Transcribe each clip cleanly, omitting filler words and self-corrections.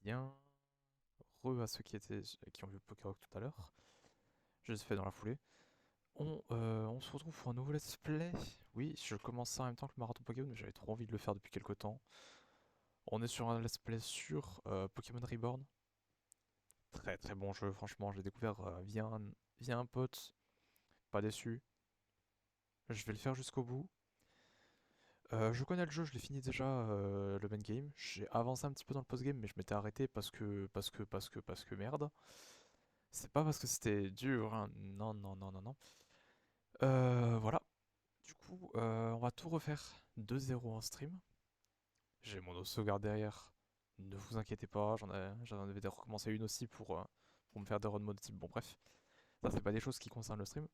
Bien. À ceux qui ont vu Pokérock tout à l'heure. Je les ai fait dans la foulée. On se retrouve pour un nouveau let's play. Oui, je commence ça en même temps que le marathon Pokémon, mais j'avais trop envie de le faire depuis quelques temps. On est sur un let's play sur Pokémon Reborn. Très très bon jeu, franchement. J'ai découvert via un pote. Pas déçu. Je vais le faire jusqu'au bout. Je connais le jeu, je l'ai fini déjà le main game. J'ai avancé un petit peu dans le post-game, mais je m'étais arrêté parce que merde. C'est pas parce que c'était dur, hein. Non, non, non, non, non. Voilà. Du coup, on va tout refaire de zéro en stream. J'ai mon sauvegarde derrière. Ne vous inquiétez pas, j'en avais recommencé une aussi pour me faire des run mode type. Bon, bref. Ça, c'est pas des choses qui concernent le stream.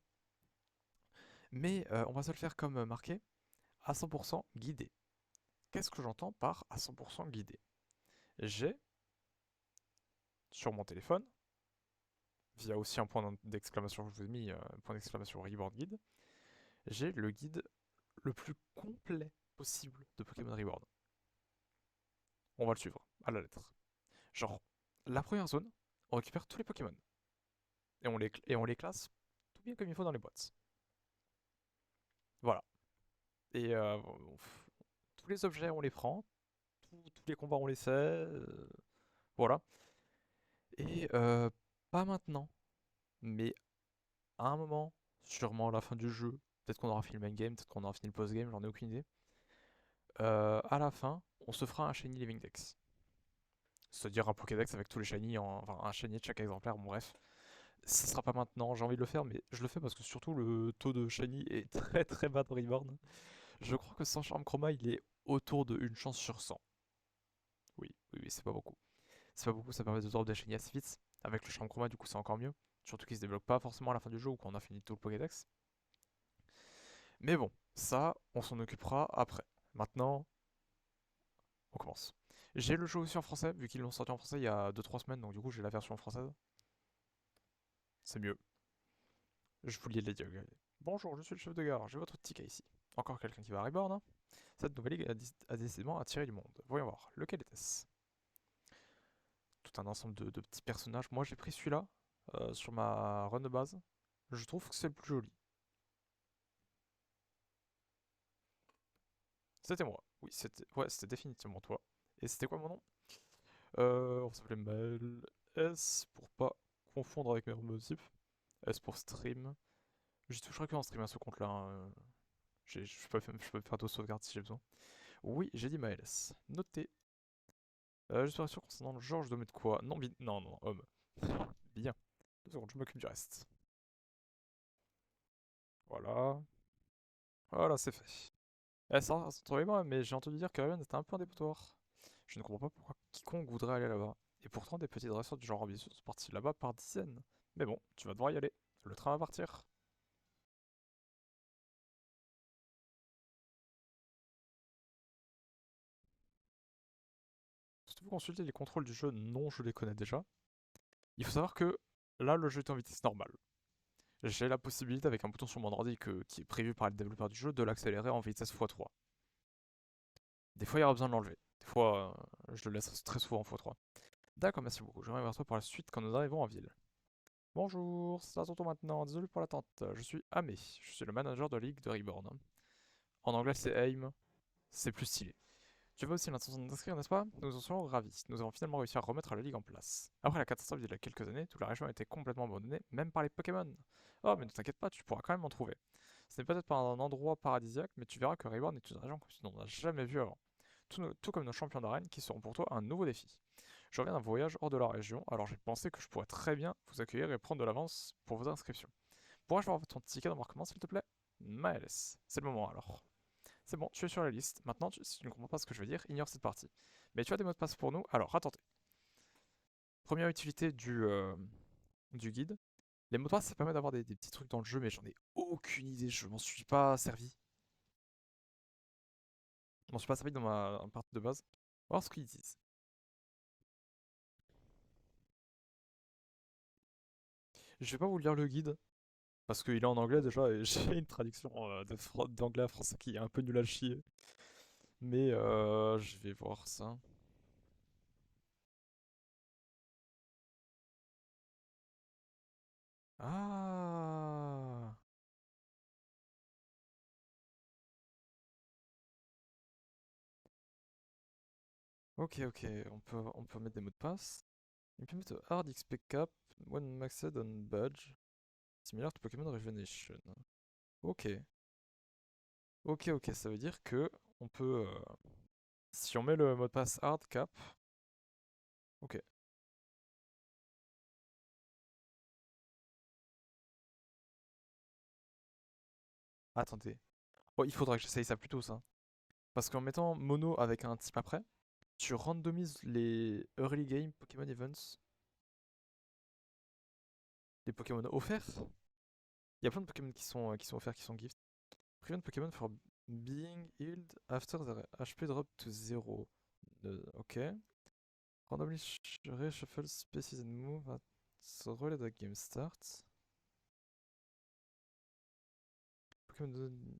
Mais on va se le faire comme marqué, à 100% guidé. Qu'est-ce que j'entends par à 100% guidé? J'ai sur mon téléphone, via aussi un point d'exclamation que je vous ai mis, point d'exclamation Reborn Guide, j'ai le guide le plus complet possible de Pokémon Reborn. On va le suivre, à la lettre. Genre, la première zone, on récupère tous les Pokémon. Et on les classe tout bien comme il faut dans les boîtes. Voilà. Et tous les objets, on les prend. Tous les combats, on les sait. Voilà. Et pas maintenant, mais à un moment, sûrement à la fin du jeu, peut-être qu'on aura fini le main game, peut-être qu'on aura fini le post-game, j'en ai aucune idée. À la fin, on se fera un Shiny Living Dex. C'est-à-dire un Pokédex avec tous les Shiny, enfin un Shiny de chaque exemplaire, bon bref. Ce sera pas maintenant, j'ai envie de le faire, mais je le fais parce que surtout le taux de Shiny est très très bas dans Reborn. Je crois que sans Charme Chroma, il est autour de une chance sur 100. Oui, oui, oui, c'est pas beaucoup. C'est pas beaucoup, ça permet de drop des Shiny assez vite. Avec le Charme Chroma, du coup, c'est encore mieux. Surtout qu'il se débloque pas forcément à la fin du jeu ou quand on a fini tout le Pokédex. Mais bon, ça, on s'en occupera après. Maintenant, on commence. J'ai le jeu aussi en français, vu qu'ils l'ont sorti en français il y a 2-3 semaines, donc du coup j'ai la version française. C'est mieux. Je vous lis les dialogues. Bonjour, je suis le chef de gare, j'ai votre ticket ici. Encore quelqu'un qui va à Reborn, hein. Cette nouvelle ligue a décidément attiré du monde. Voyons voir, lequel était-ce? Tout un ensemble de petits personnages. Moi j'ai pris celui-là sur ma run de base. Je trouve que c'est le plus joli. C'était moi. Oui, c'était définitivement toi. Et c'était quoi mon nom? On s'appelait Maël S pour pas confondre avec mes motifs. S pour stream. J'y toucherai que en stream à ce compte-là, hein. Je peux faire d'autres sauvegardes si j'ai besoin. Oui, j'ai dit Maël S. Noté. Je suis sûr concernant le genre, je dois mettre quoi? Non, non, non, homme. Bien. 2 secondes, je m'occupe du reste. Voilà. Voilà, c'est fait. Ça trouvait moi, mais j'ai entendu dire que Raven était un peu un dépotoir. Je ne comprends pas pourquoi quiconque voudrait aller là-bas. Et pourtant, des petits dresseurs du genre ambitieux sont partis là-bas par dizaines. Mais bon, tu vas devoir y aller. Le train va partir. Si tu veux consulter les contrôles du jeu, non, je les connais déjà. Il faut savoir que là, le jeu est en vitesse normale. J'ai la possibilité, avec un bouton sur mon ordi qui est prévu par les développeurs du jeu, de l'accélérer en vitesse x3. Des fois, il y aura besoin de l'enlever. Des fois, je le laisse très souvent en x3. D'accord, merci beaucoup. Je reviens vers toi par la suite quand nous arrivons en ville. Bonjour, c'est à ton tour maintenant. Désolé pour l'attente. Je suis Amé. Je suis le manager de la Ligue de Reborn. En anglais, c'est AIM. C'est plus stylé. Tu avais aussi l'intention d'inscrire, n'est-ce pas? Nous en sommes ravis. Nous avons finalement réussi à remettre la Ligue en place. Après la catastrophe d'il y a quelques années, toute la région a été complètement abandonnée, même par les Pokémon. Oh, mais ne t'inquiète pas, tu pourras quand même en trouver. Ce n'est peut-être pas un endroit paradisiaque, mais tu verras que Reborn est une région que tu n'en as jamais vue avant. Tout comme nos champions d'arène qui seront pour toi un nouveau défi. Je reviens d'un voyage hors de la région, alors j'ai pensé que je pourrais très bien vous accueillir et prendre de l'avance pour vos inscriptions. Pourrais-je voir ton ticket d'embarquement s'il te plaît? Maëls, c'est le moment alors. C'est bon, tu es sur la liste. Maintenant, si tu ne comprends pas ce que je veux dire, ignore cette partie. Mais tu as des mots de passe pour nous, alors attendez. Première utilité du guide. Les mots de passe, ça permet d'avoir des petits trucs dans le jeu, mais j'en ai aucune idée, je m'en suis pas servi. Je m'en suis pas servi dans ma partie de base. On va voir ce qu'ils disent. Je vais pas vous lire le guide, parce qu'il est en anglais déjà, et j'ai une traduction d'anglais à français qui est un peu nulle à chier. Mais je vais voir ça. Ah. Ok, ok, on peut mettre des mots de passe. Implement a hard XP cap when maxed on badge. Similar to Pokémon Rejuvenation. Ok, ok, ok, ça veut dire que on peut... si on met le mot de passe hard cap... Ok, attendez. Oh, il faudra que j'essaye ça plus tôt, ça. Parce qu'en mettant mono avec un type après, tu randomises les early game Pokémon Events, les Pokémon offerts. Il y a plein de Pokémon qui sont offerts, qui sont gift. Prevent Pokémon for being healed after the HP drop to 0. Ok. Randomly reshuffle species and move at the role the game starts. Pokémon don't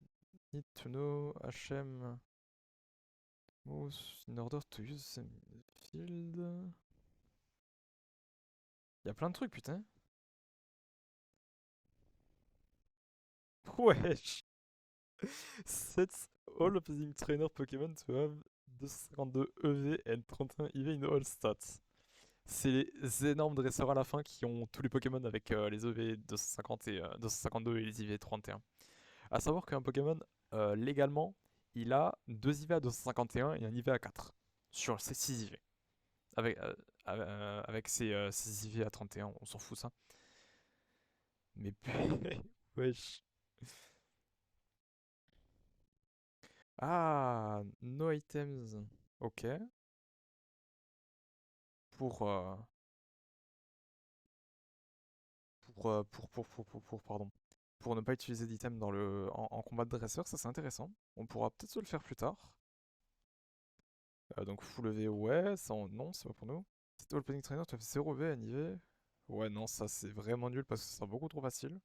need to know HM moves in order to use them in the field. Il y a plein de trucs, putain. Wesh. Sets all opposing trainer Pokémon to have 252 EV and 31 IV in all stats. C'est les énormes dresseurs à la fin qui ont tous les Pokémon avec les EV 250 et 252 et les IV 31. A savoir qu'un Pokémon, légalement, il a 2 IV à 251 et un IV à 4 sur ses 6 IV. Avec, avec ses IV à 31, on s'en fout ça. Mais wesh. Ah, no items. Ok. Pour, pardon. Pour ne pas utiliser d'items en combat de dresseur, ça c'est intéressant. On pourra peut-être se le faire plus tard. Donc full EV, ouais, ça non, c'est pas pour nous. C'est Opening Trainer, tu as fait 0 V, NIV. Ouais, non, ça c'est vraiment nul parce que ce sera beaucoup trop facile.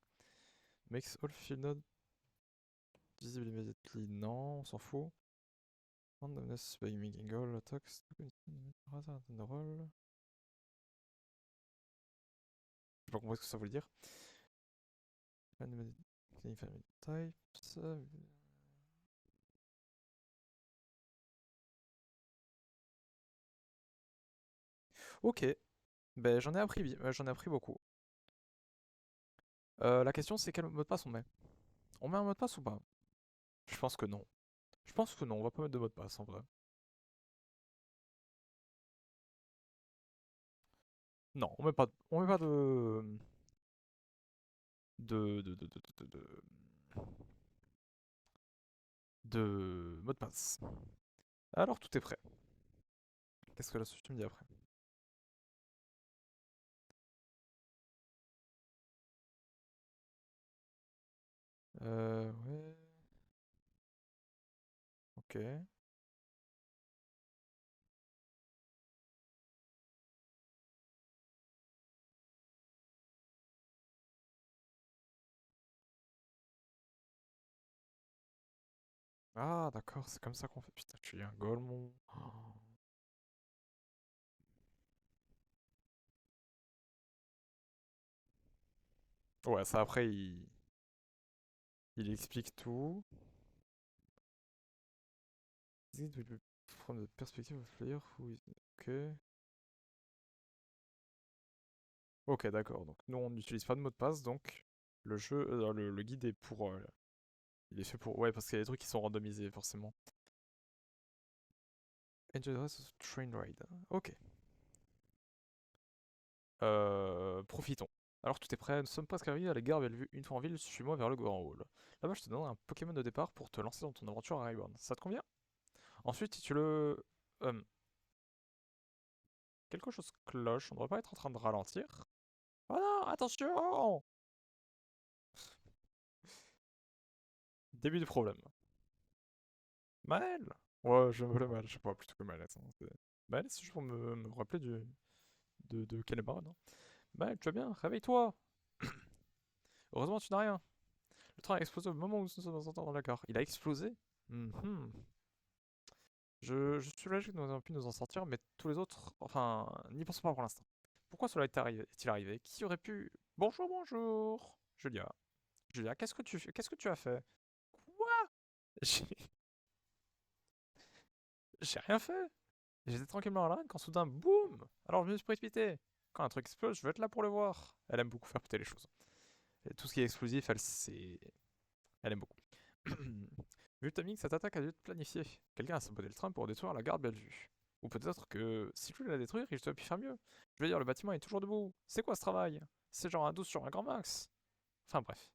Makes all field node visible immediately, non, on s'en fout. Randomness by making all attacks rather than roll. J'ai pas compris ce que ça voulait dire. Types. Ok, ben j'en ai appris beaucoup. La question c'est quel mot de passe on met? On met un mot de passe ou pas? Je pense que non. Je pense que non, on va pas mettre de mot de passe en vrai. Non, on met pas de, de, de, de, de, de, de mot de passe. Alors tout est prêt. Qu'est-ce que la suite me dit après? Ouais. Ok. Ah d'accord, c'est comme ça qu'on fait. Putain, tu es un golemon. Ouais, ça après il explique tout. From the perspective of player who is... Ok. Ok, d'accord. Donc nous on n'utilise pas de mot de passe, donc le jeu, le guide est pour... il est fait pour... Ouais, parce qu'il y a des trucs qui sont randomisés, forcément. Enjoy the rest of the train ride. Ok. Profitons. Alors tout est prêt, nous sommes presque arrivés à la gare Bellevue. Une fois en ville, suis-moi vers le Grand Hall. Là-bas, je te donne un Pokémon de départ pour te lancer dans ton aventure à Rayburn. Ça te convient? Ensuite, si tu le... quelque chose cloche, on devrait pas être en train de ralentir. Oh non, attention! Début du problème. Maël! Ouais, je me mal, je sais pas, plutôt que Maël. Maël, c'est juste pour me rappeler de Canemara, non? Maël, tu vas bien? Réveille-toi! Heureusement, tu n'as rien. Le train a explosé au moment où nous sommes entrés dans la gare. Il a explosé? Mhm. Je suis logique que nous avons pu nous en sortir, mais tous les autres, enfin, n'y pensons pas pour l'instant. Pourquoi cela est-il arrivé? Qui aurait pu Bonjour, bonjour. Julia. Julia, qu'est-ce que tu as fait? Quoi? J'ai j'ai rien fait. J'étais tranquillement à la reine quand soudain, boum! Alors je me suis précipité. Quand un truc explose, je veux être là pour le voir. Elle aime beaucoup faire péter les choses. Et tout ce qui est explosif, elle aime beaucoup. Vu le timing, cette attaque a dû être planifiée. Quelqu'un a saboté le train pour détruire la gare Bellevue. Ou peut-être que si tu voulais la détruire, il aurait pu faire mieux. Je veux dire, le bâtiment est toujours debout. C'est quoi ce travail? C'est genre un 12 sur un grand max. Enfin bref.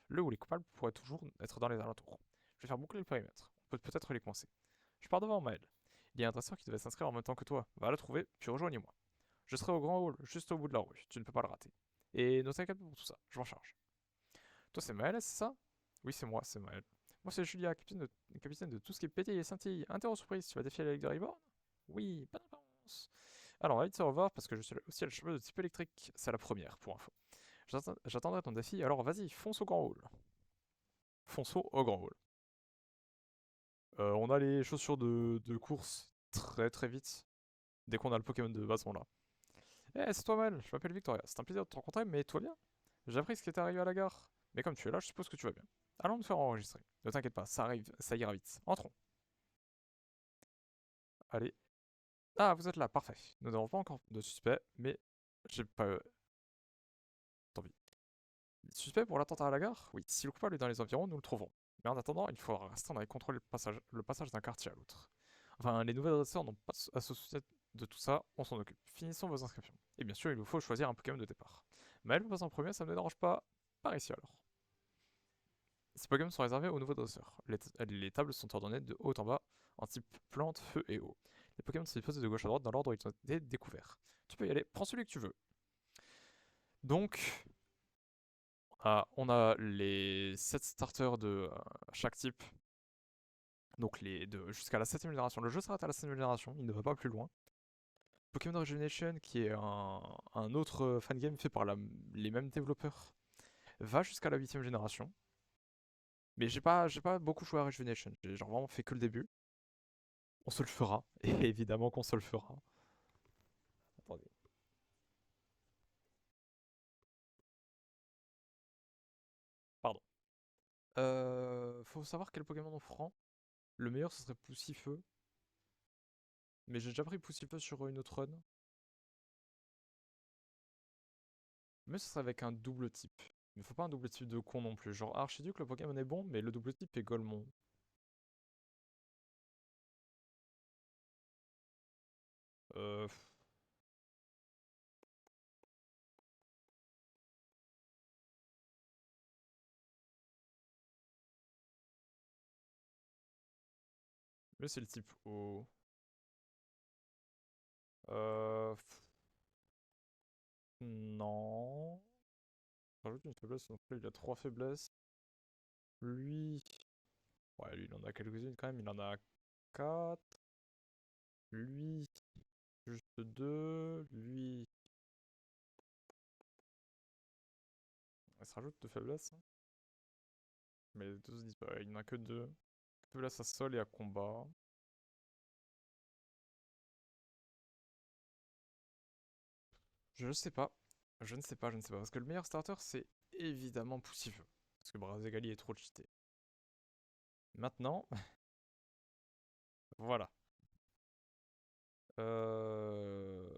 Le ou les coupables pourraient toujours être dans les alentours. Je vais faire boucler le périmètre. On peut peut-être les coincer. Je pars devant Maël. Il y a un dresseur qui devait s'inscrire en même temps que toi. Va le trouver, puis rejoignez-moi. Je serai au grand hall, juste au bout de la rue. Tu ne peux pas le rater. Et ne t'inquiète pas pour tout ça, je m'en charge. Toi, c'est Maël, c'est ça? Oui, c'est moi, c'est Maël. Moi, c'est Julia, capitaine de tout ce qui est pétille et scintille. Interro surprise, tu vas défier la Ligue de Reborn? Oui, bonne avance. Alors, on va vite se revoir parce que je suis aussi à le cheveu de type électrique. C'est la première, pour info. J'attendrai ton défi, alors vas-y, fonce au grand hall. Fonçons au grand hall. On a les chaussures de course très très vite. Dès qu'on a le Pokémon de base, on l'a. Eh, c'est toi, Mal, je m'appelle Victoria. C'est un plaisir de te rencontrer, mais toi bien? J'ai appris ce qui était arrivé à la gare. Mais comme tu es là, je suppose que tu vas bien. Allons nous faire enregistrer. Ne t'inquiète pas, ça arrive, ça ira vite. Entrons. Allez. Ah, vous êtes là, parfait. Nous n'avons pas encore de suspect, mais j'ai pas envie. Suspect pour l'attentat à la gare? Oui, si le coupable est dans les environs, nous le trouverons. Mais en attendant, il faudra restreindre et contrôler le passage d'un quartier à l'autre. Enfin, les nouvelles adresseurs n'ont pas à se soucier de tout ça, on s'en occupe. Finissons vos inscriptions. Et bien sûr, il vous faut choisir un Pokémon de départ. Maël vous passe en premier, ça ne me dérange pas. Par ici alors. Ces Pokémon sont réservés aux nouveaux dresseurs. Les tables sont ordonnées de haut en bas, en type plante, feu et eau. Les Pokémon sont disposés de gauche à droite dans l'ordre où ils ont été découverts. Tu peux y aller, prends celui que tu veux. Donc, on a les 7 starters de chaque type. Donc jusqu'à la 7ème génération. Le jeu s'arrête à la 7ème génération, il ne va pas plus loin. Pokémon Rejuvenation, qui est un autre fangame fait par les mêmes développeurs, va jusqu'à la 8ème génération. Mais j'ai pas beaucoup joué à Rejuvenation, j'ai genre vraiment fait que le début. On se le fera, et évidemment qu'on se le fera. Attendez. Pardon. Faut savoir quel Pokémon on prend. Le meilleur ce serait Poussifeu. Mais j'ai déjà pris Poussifeu sur une autre run. Mais ce serait avec un double type. Mais faut pas un double type de con non plus. Genre Archiduc, le Pokémon est bon, mais le double type est Golemon. Euh... Mais c'est le type O. Euh... Non. Rajoute une faiblesse, donc là il a 3 faiblesses. Lui... Ouais, lui il en a quelques-unes quand même, il en a 4. Lui, juste 2. Lui... Il se rajoute 2 faiblesses, hein. Mais les deux se disent pas, il n'en a que 2. Faiblesse à sol et à combat. Je ne sais pas. Je ne sais pas, je ne sais pas. Parce que le meilleur starter, c'est évidemment Poussifeu. Parce que Brazegali est trop cheaté. Maintenant, voilà. Euh...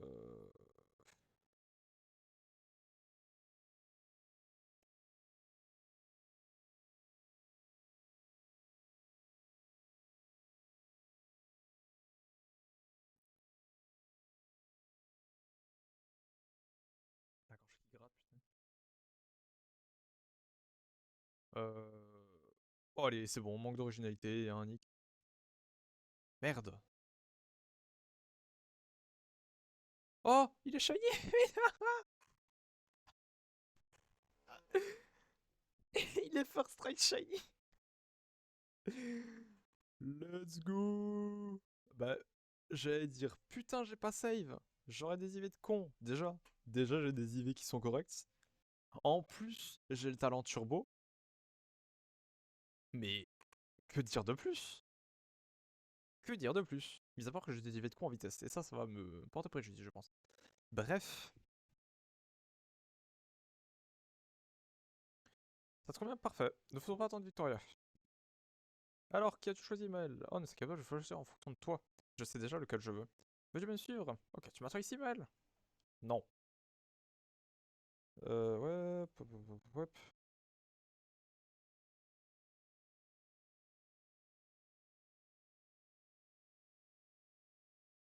D'accord, je gratte, putain. Euh... Oh allez, c'est bon, manque d'originalité, un nick. Merde. Oh, il est shiny. Il est first strike shiny. Let's go. Bah, j'allais dire, putain, j'ai pas save. J'aurais des IV de con, déjà. Déjà, j'ai des IV qui sont corrects. En plus, j'ai le talent turbo. Mais que dire de plus? Que dire de plus? Mis à part que j'ai des IV de con en vitesse. Et ça va me porter préjudice, je pense. Bref. Ça te convient? Parfait. Ne faisons pas attendre Victoria. Alors, qui as-tu choisi, Maël? Oh, ne sais pas, je vais choisir en fonction de toi. Je sais déjà lequel je veux. Veux-tu me suivre? Ok, tu m'attends ici, Maël? Non. Ouais.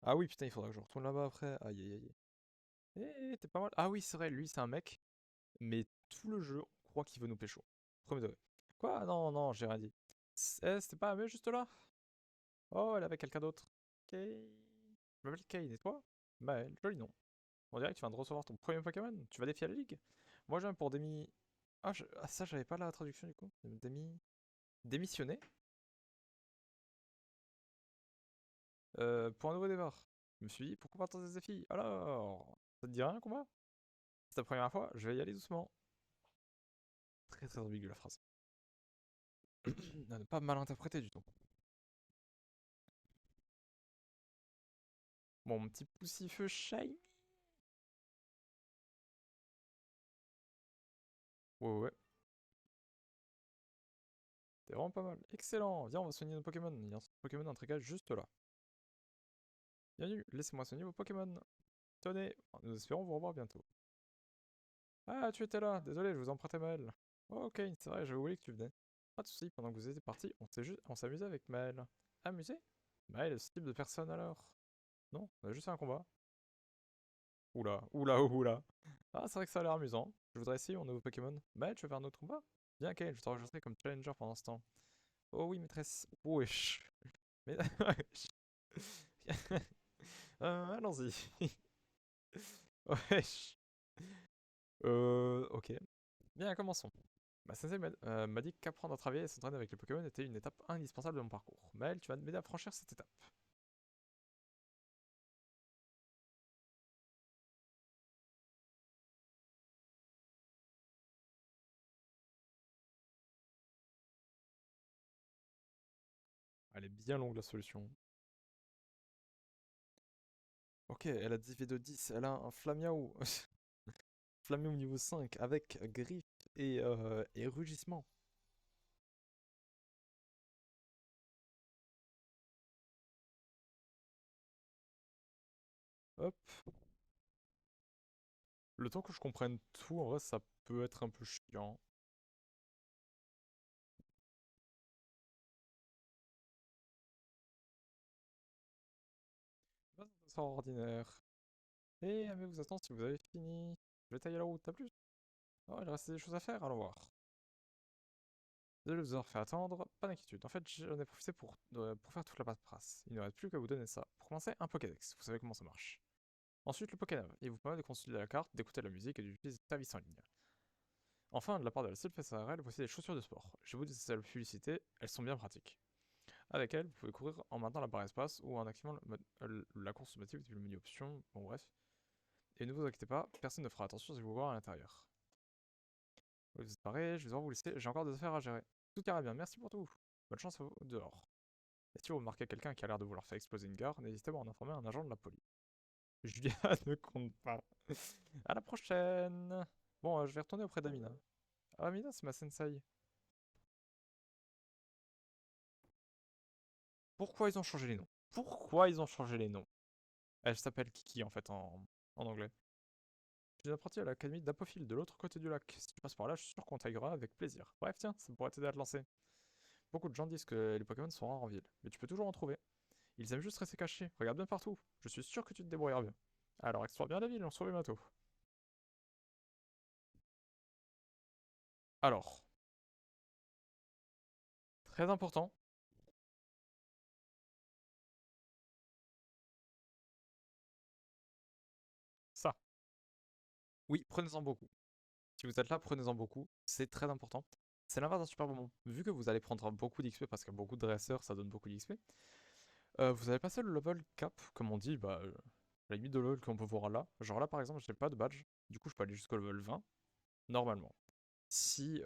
Ah oui, putain, il faudra que je retourne là-bas après. Aïe, aïe, aïe. Eh, t'es pas mal. Ah oui, c'est vrai, lui, c'est un mec. Mais tout le jeu, on croit qu'il veut nous pécho. Premier degré. Quoi? Non, non, j'ai rien dit. C'était pas un mec juste là? Oh, elle est avec quelqu'un d'autre. Kay. Je m'appelle Kane, et toi? Maël, joli nom. On dirait que tu viens de recevoir ton premier Pokémon. Tu vas défier la ligue? Moi, je viens pour Demi. Ah, ah, ça, j'avais pas la traduction du coup. Démissionner? Pour un nouveau départ. Je me suis dit, pourquoi pas tenter des défis? Alors, ça te dit rien, combat? C'est ta première fois? Je vais y aller doucement. Très très ambigu la phrase. À ne pas mal interpréter du tout. Bon, mon petit poussifeu shiny. Ouais, ouais, ouais. T'es vraiment pas mal. Excellent. Viens, on va soigner nos Pokémon. Il y a un Pokémon intrigant juste là. Bienvenue, laissez-moi soigner vos Pokémon. Tenez, nous espérons vous revoir bientôt. Ah, tu étais là. Désolé, je vous empruntais Maël. Oh, ok, c'est vrai, j'avais oublié que tu venais. Pas de soucis, pendant que vous étiez partis, on s'amusait avec Maël. Amusé? Maël est ce type de personne alors? Non, on a juste fait un combat. Oula, oula, oula. Ah, c'est vrai que ça a l'air amusant. Je voudrais essayer mon nouveau Pokémon. Maël, tu veux faire un autre combat? Bien, Kale, je t'enregistrerai comme challenger pendant ce temps. Oh oui, maîtresse. Wesh. Mais... wesh. Allons-y. Wesh. Ok. Bien, commençons. Ma sensei m'a dit qu'apprendre à travailler et s'entraîner avec les Pokémon était une étape indispensable de mon parcours. Maël, tu vas m'aider à franchir cette étape. Elle est bien longue la solution. Ok, elle a 10 V de 10, elle a un Flamiaou. Flamiaou niveau 5 avec griffe et rugissement. Hop. Le temps que je comprenne tout, en vrai, ça peut être un peu chiant. Pas extraordinaire. Et mais vous attends si vous avez fini. Je vais tailler la route, t'as plus? Oh, il reste des choses à faire, allons voir. Désolé de vous avoir fait attendre, pas d'inquiétude. En fait, j'en ai profité pour faire toute la paperasse. Il ne reste plus qu'à vous donner ça. Pour commencer, un Pokédex, vous savez comment ça marche. Ensuite, le Pokénav, il vous permet de consulter la carte, d'écouter la musique et d'utiliser des services en ligne. Enfin, de la part de la SRL, voici des chaussures de sport. Je vous dis la publicité, elles sont bien pratiques. Avec elles, vous pouvez courir en maintenant la barre espace ou en activant la course automatique depuis le menu options, bon bref. Et ne vous inquiétez pas, personne ne fera attention si vous voir à l'intérieur. Vous êtes parés, je vais devoir vous laisser, j'ai encore des affaires à gérer. Tout ira bien, merci pour tout. Bonne chance à vous dehors. Et si vous remarquez quelqu'un qui a l'air de vouloir faire exploser une gare, n'hésitez pas à en informer un agent de la police. Julia ne compte pas. À la prochaine. Bon, je vais retourner auprès d'Amina. Ah, Amina, c'est ma sensei. Pourquoi ils ont changé les noms? Pourquoi ils ont changé les noms? Elle s'appelle Kiki en fait en anglais. Je suis apprenti à l'académie d'Apophile de l'autre côté du lac. Si tu passes par là, je suis sûr qu'on t'aiguera avec plaisir. Bref, tiens, ça pourrait t'aider à te lancer. Beaucoup de gens disent que les Pokémon sont rares en ville, mais tu peux toujours en trouver. Ils aiment juste rester cachés. Regarde bien partout. Je suis sûr que tu te débrouilleras bien. Alors explore bien la ville, on se revoit bientôt. Alors, très important, ça. Oui, prenez-en beaucoup. Si vous êtes là, prenez-en beaucoup. C'est très important. C'est l'inverse d'un super moment. Vu que vous allez prendre beaucoup d'XP parce qu'il y a beaucoup de dresseurs, ça donne beaucoup d'XP. Vous allez passer le level cap, comme on dit, la limite de level qu'on peut voir là. Genre là, par exemple, j'ai pas de badge. Du coup, je peux aller jusqu'au level 20, normalement. Si,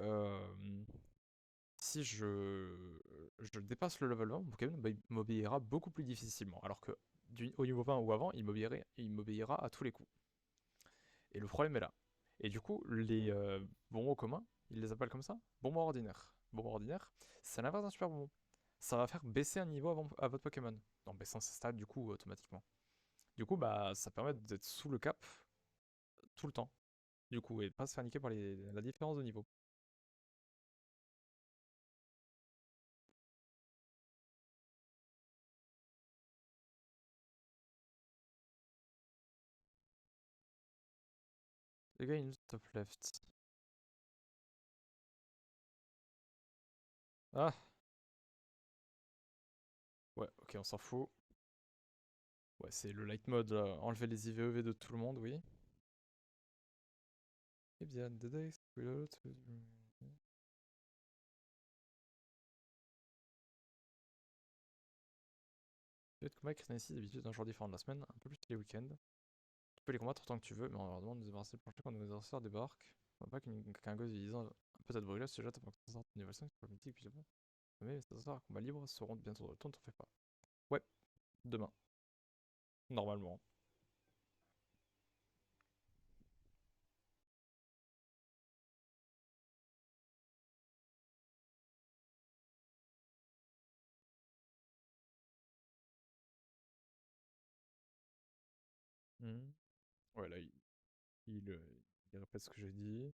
si je dépasse le level 20, mon Pokémon m'obéira beaucoup plus difficilement. Alors que au niveau 20 ou avant, il m'obéira à tous les coups. Et le problème est là. Et du coup, les bons mots communs, Ils les appellent comme ça? Bonbon ordinaire. Bonbon ordinaire, c'est l'inverse d'un super bonbon. Ça va faire baisser un niveau à votre Pokémon. En baissant ses stats, du coup, automatiquement. Du coup, bah, ça permet d'être sous le cap tout le temps. Du coup, et de pas se faire niquer par la différence de niveau. Les gars, une top left. Ah, ouais, ok, on s'en fout. Ouais, c'est le light mode, enlever les IVEV de tout le monde, oui. Eh bien, the days without... Les combats avec ici d'habitude un jour différent de la semaine, un peu plus les week-ends. Tu peux les combattre autant que tu veux, mais on leur demande de se débarrasser le plancher quand nos adversaires débarquent. On va pas qu'un gosse disant peut-être brûlé se jette avant que ça sorte de niveau 5 pour le mythique, puis c'est bon. Mais les adversaires à combat libre seront bientôt de retour, ne t'en fais pas. Ouais, demain, normalement. Hmm. Ouais, là, il répète ce que j'ai dit.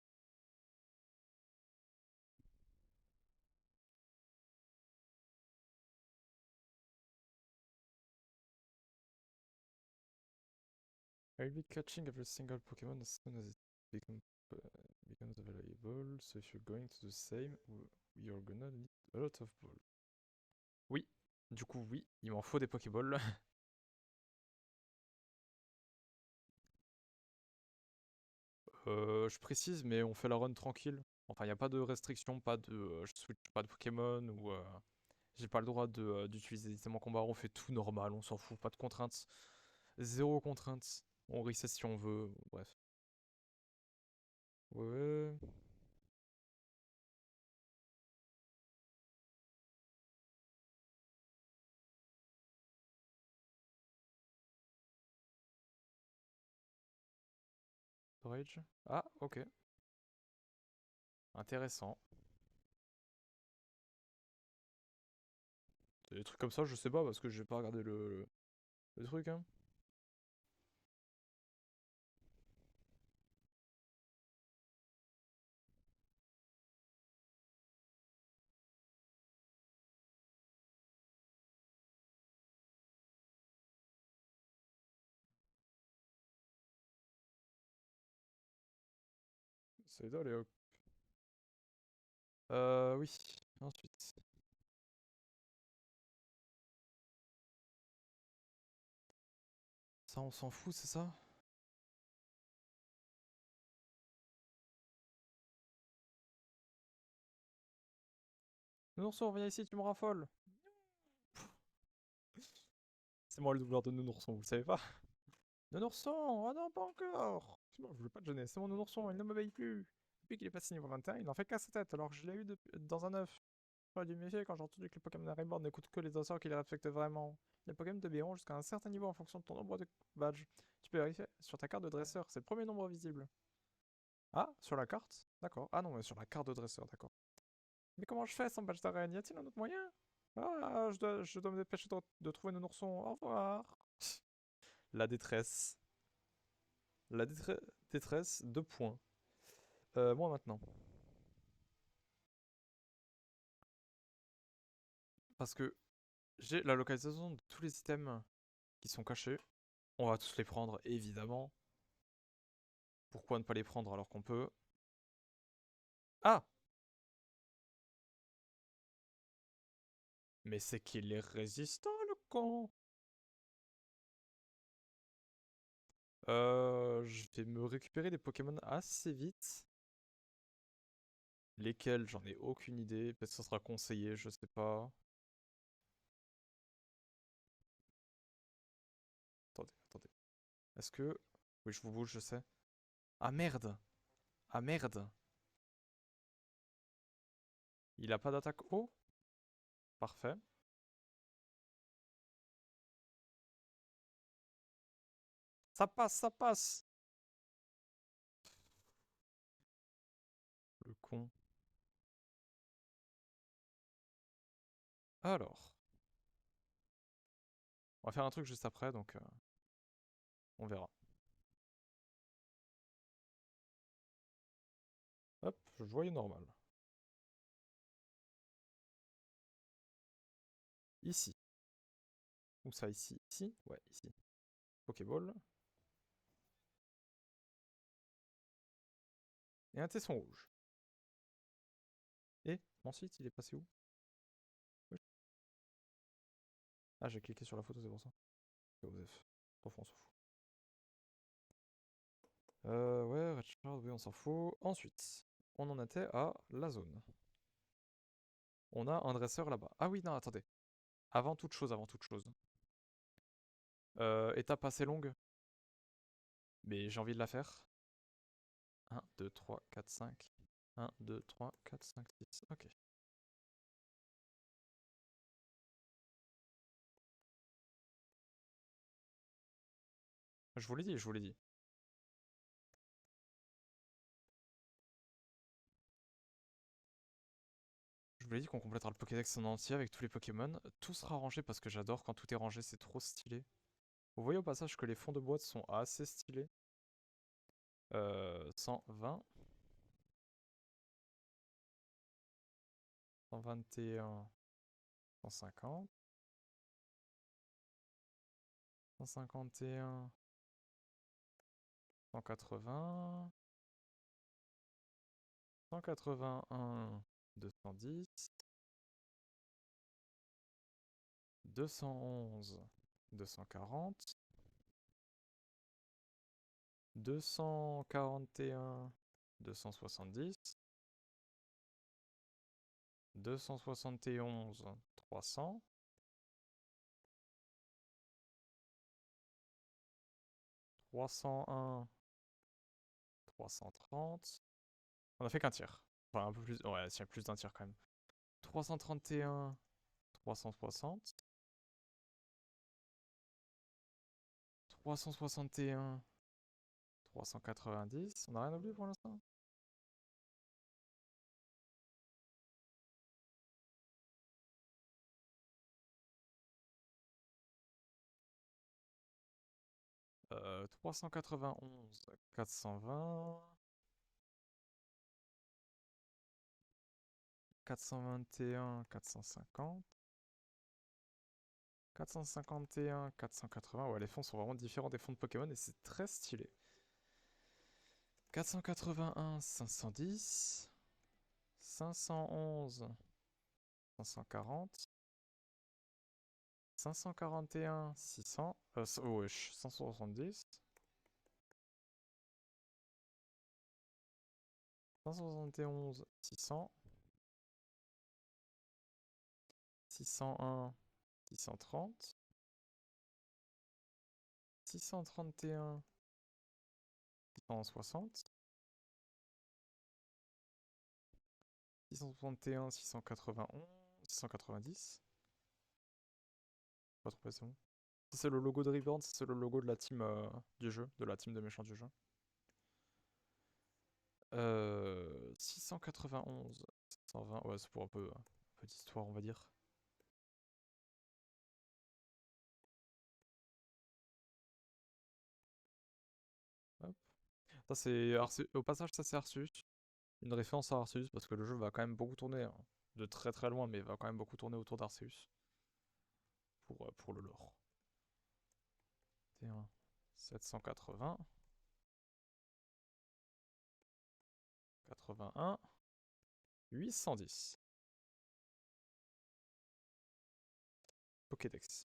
I'll be catching every single Pokemon as soon as it become, uh, becomes available. So if you're going to do the same, you're gonna need a lot of balls. Oui, du coup, oui, il m'en faut des Pokéballs. Je précise, mais on fait la run tranquille. Enfin, il n'y a pas de restriction, pas de je switch pas de Pokémon ou j'ai pas le droit d'utiliser des items en combat. On fait tout normal, on s'en fout, pas de contraintes. Zéro contrainte. On reset si on veut, bref. Ouais. Storage. Ah, ok. Intéressant. Des trucs comme ça, je sais pas parce que j'ai pas regardé le truc, hein. C'est d'aller hop. Oui. Ensuite. Ça, on s'en fout, c'est ça? Nourson, viens ici, tu me raffoles. C'est moi le doubleur de Nounourson, vous le savez pas? Nounourson, oh non, pas encore. Non, je voulais pas te gêner, c'est mon Nounourson, il ne m'obéit plus. Depuis qu'il est passé niveau 21, il n'en fait qu'à sa tête, alors que je l'ai eu dans un œuf. J'aurais dû me méfier quand j'ai entendu que les Pokémon Reborn n'écoutent que les danseurs qui les respectent vraiment. Les Pokémon te béiront jusqu'à un certain niveau en fonction de ton nombre de badges. Tu peux vérifier sur ta carte de dresseur, c'est le premier nombre visible. Ah, sur la carte? D'accord. Ah non, mais sur la carte de dresseur, d'accord. Mais comment je fais sans badge d'arène? Y a-t-il un autre moyen? Ah, je dois me dépêcher de trouver Nounourson. Au revoir. La détresse. La détresse, 2 points. Moi maintenant. Parce que j'ai la localisation de tous les items qui sont cachés. On va tous les prendre, évidemment. Pourquoi ne pas les prendre alors qu'on peut? Ah! Mais c'est qu'il est résistant, le con! Je vais me récupérer des Pokémon assez vite. Lesquels, j'en ai aucune idée. Peut-être que ça sera conseillé, je sais pas. Attendez, attendez. Est-ce que... Oui, je vous bouge, je sais. Ah merde! Ah merde! Il a pas d'attaque haut? Parfait. Ça passe, ça passe! Le con. Alors, on va faire un truc juste après, donc on verra. Hop, joyeux normal. Ici. Où ça, ici? Ici? Ouais, ici. Pokéball. Et un tesson rouge. Et ensuite, il est passé où? Oui. Ah, j'ai cliqué sur la photo, c'est pour ça. Osef. Trop fort, on s'en fout. Ouais, Richard, oui, on s'en fout. Ensuite, on en était à la zone. On a un dresseur là-bas. Ah oui, non, attendez. Avant toute chose, avant toute chose. Étape assez longue, mais j'ai envie de la faire. 1, 2, 3, 4, 5. 1, 2, 3, 4, 5, 6. Ok. Je vous l'ai dit, je vous l'ai dit. Je vous l'ai dit qu'on complétera le Pokédex en entier avec tous les Pokémon. Tout sera rangé parce que j'adore quand tout est rangé, c'est trop stylé. Vous voyez au passage que les fonds de boîte sont assez stylés. 120. 121. 150. 151. 180. 181. 210. 211. 240. 241. 270. 271. 300. 301. 330. On a fait qu'un tiers. Enfin, un peu plus. Ouais, c'est plus d'un tiers quand même. 331. 360. 361. 390. On n'a rien oublié pour l'instant? Euh, 391. 420. 421. 450. 451. 480. Ouais, les fonds sont vraiment différents des fonds de Pokémon et c'est très stylé. 481. 510. 511. 540. 541, 600, oh wesh, 570, 571, 600, 601, 630, 631, 660, 661, 691, 690. Pas trop passé bon. Ça c'est le logo de Reborn, ça c'est le logo de la team du jeu, de la team de méchants du jeu. 691, 720, ouais c'est pour un peu d'histoire on va dire. Hop. Ça c'est au passage ça c'est Arceus. Une référence à Arceus parce que le jeu va quand même beaucoup tourner, hein, de très très loin, mais va quand même beaucoup tourner autour d'Arceus pour le lore. 780, 81, 810. Pokédex.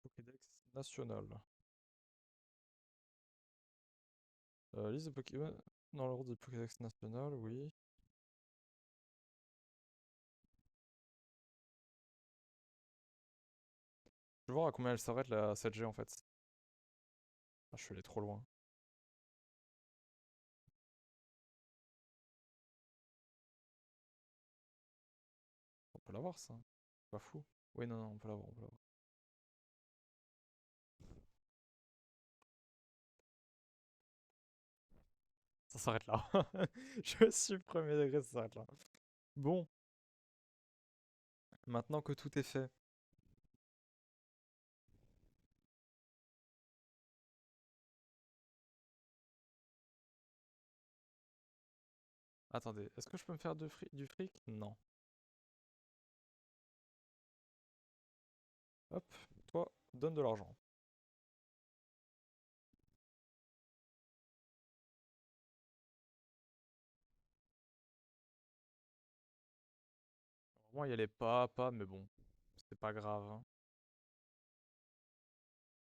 Pokédex national. Liste de Pokémon dans l'ordre du Pokédex national, oui. Je vais voir à combien elle s'arrête la 7G en fait. Ah, je suis allé trop loin. On peut l'avoir ça. Pas fou. Oui, non, non, on peut l'avoir, on peut l'avoir. Ça s'arrête là. Je suis premier degré, ça s'arrête là. Bon, maintenant que tout est fait. Attendez, est-ce que je peux me faire du fric? Non. Hop, toi, donne de l'argent. Moi, il y allait pas, mais bon, c'est pas grave, hein.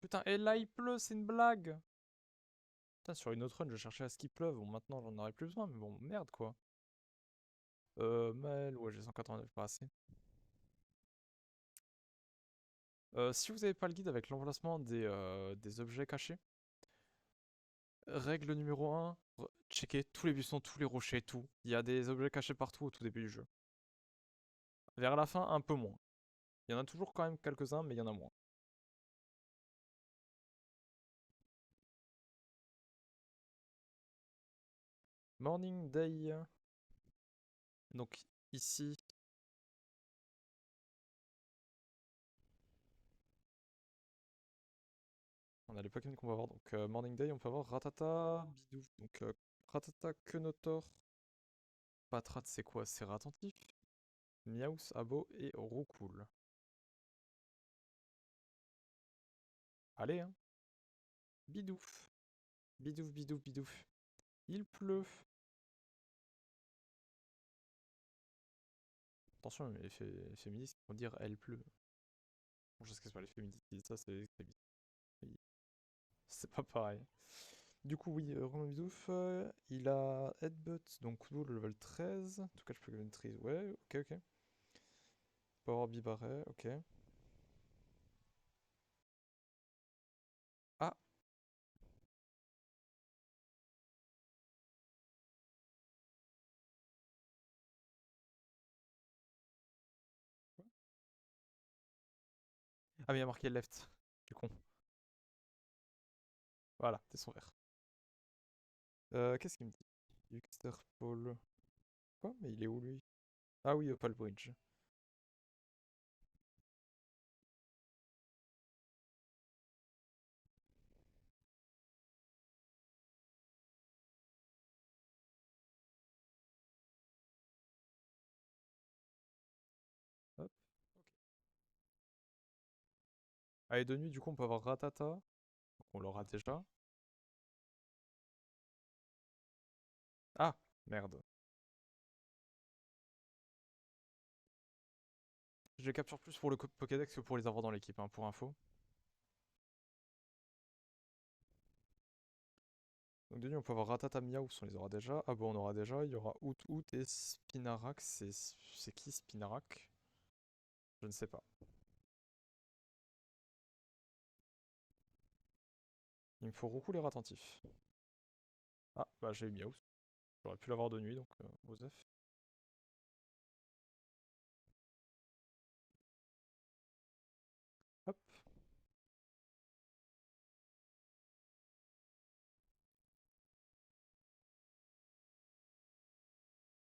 Putain, et là il pleut, c'est une blague! Putain, sur une autre run, je cherchais à ce qu'il pleuve. Bon, maintenant, j'en aurais plus besoin, mais bon, merde, quoi. Maël, ouais, j'ai 189, pas assez. Si vous n'avez pas le guide avec l'emplacement des objets cachés, règle numéro 1, checker tous les buissons, tous les rochers, tout. Il y a des objets cachés partout au tout début du jeu. Vers la fin, un peu moins. Il y en a toujours quand même quelques-uns, mais il y en a moins. Morning Day. Donc ici, on a les Pokémon qu'on va voir. Donc Morning Day, on peut avoir Ratata, Bidoof. Donc Ratata, Quenotor. Patrat, c'est quoi? C'est Ratentif, Miaus, Abo et Roucoule. Allez, hein. Bidouf. Bidouf, bidouf, bidouf. Il pleut. Attention, les féministes vont dire elle pleut. Bon, je sais que c'est pas les féministes qui disent ça, c'est les extrémistes. C'est pas pareil. Du coup, oui, Romain Bidouf, il a Headbutt, donc coup de boule level 13. En tout cas, je peux level 13. Ouais, ok, ok. Power Bibarret, ok. Ah, ah mais il y a marqué left. Du con. Voilà, t'es son vert. Qu'est-ce qu'il me dit? Yuxter Paul. Quoi? Mais il est où lui? Ah oui, Paul Bridge. Hop. Allez, de nuit, du coup, on peut avoir Ratata. On l'aura déjà. Ah, merde. Je les capture plus pour le Pokédex que pour les avoir dans l'équipe, hein, pour info. Donc de nuit, on peut avoir Ratata, Miaou, on les aura déjà. Ah bon, on aura déjà. Il y aura Out Out et Spinarak. C'est qui Spinarak? Je ne sais pas. Il me faut Roucoule et Attentif. Ah, bah j'ai eu Miaou. J'aurais pu l'avoir de nuit, donc Osef. Hop,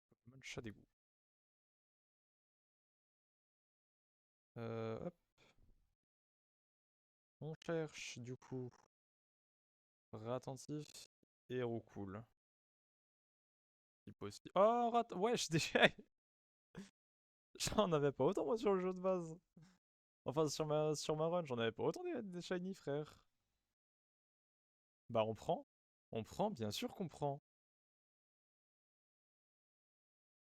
Pokémon chat d'égout. Hop, on cherche du coup Attentif et Roucoule. Il peut aussi... Oh, wesh, déjà. J'en avais pas autant moi sur le jeu de base. Enfin, sur ma run, j'en avais pas autant des shiny, frère. Bah, on prend. On prend, bien sûr qu'on prend.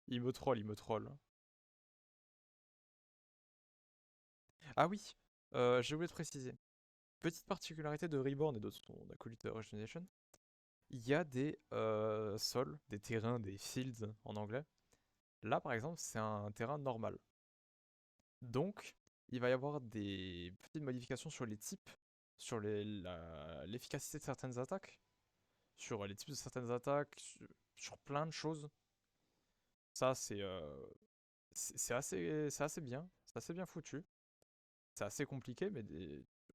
Il me troll, il me troll. Ah oui, j'ai oublié de préciser. Petite particularité de Reborn et de son acolyte Regeneration, il y a des sols, des terrains, des fields en anglais. Là, par exemple, c'est un terrain normal. Donc, il va y avoir des petites modifications sur les types, sur l'efficacité de certaines attaques, sur les types de certaines attaques, sur plein de choses. Ça, c'est assez bien, c'est assez bien foutu. c'est assez compliqué, mais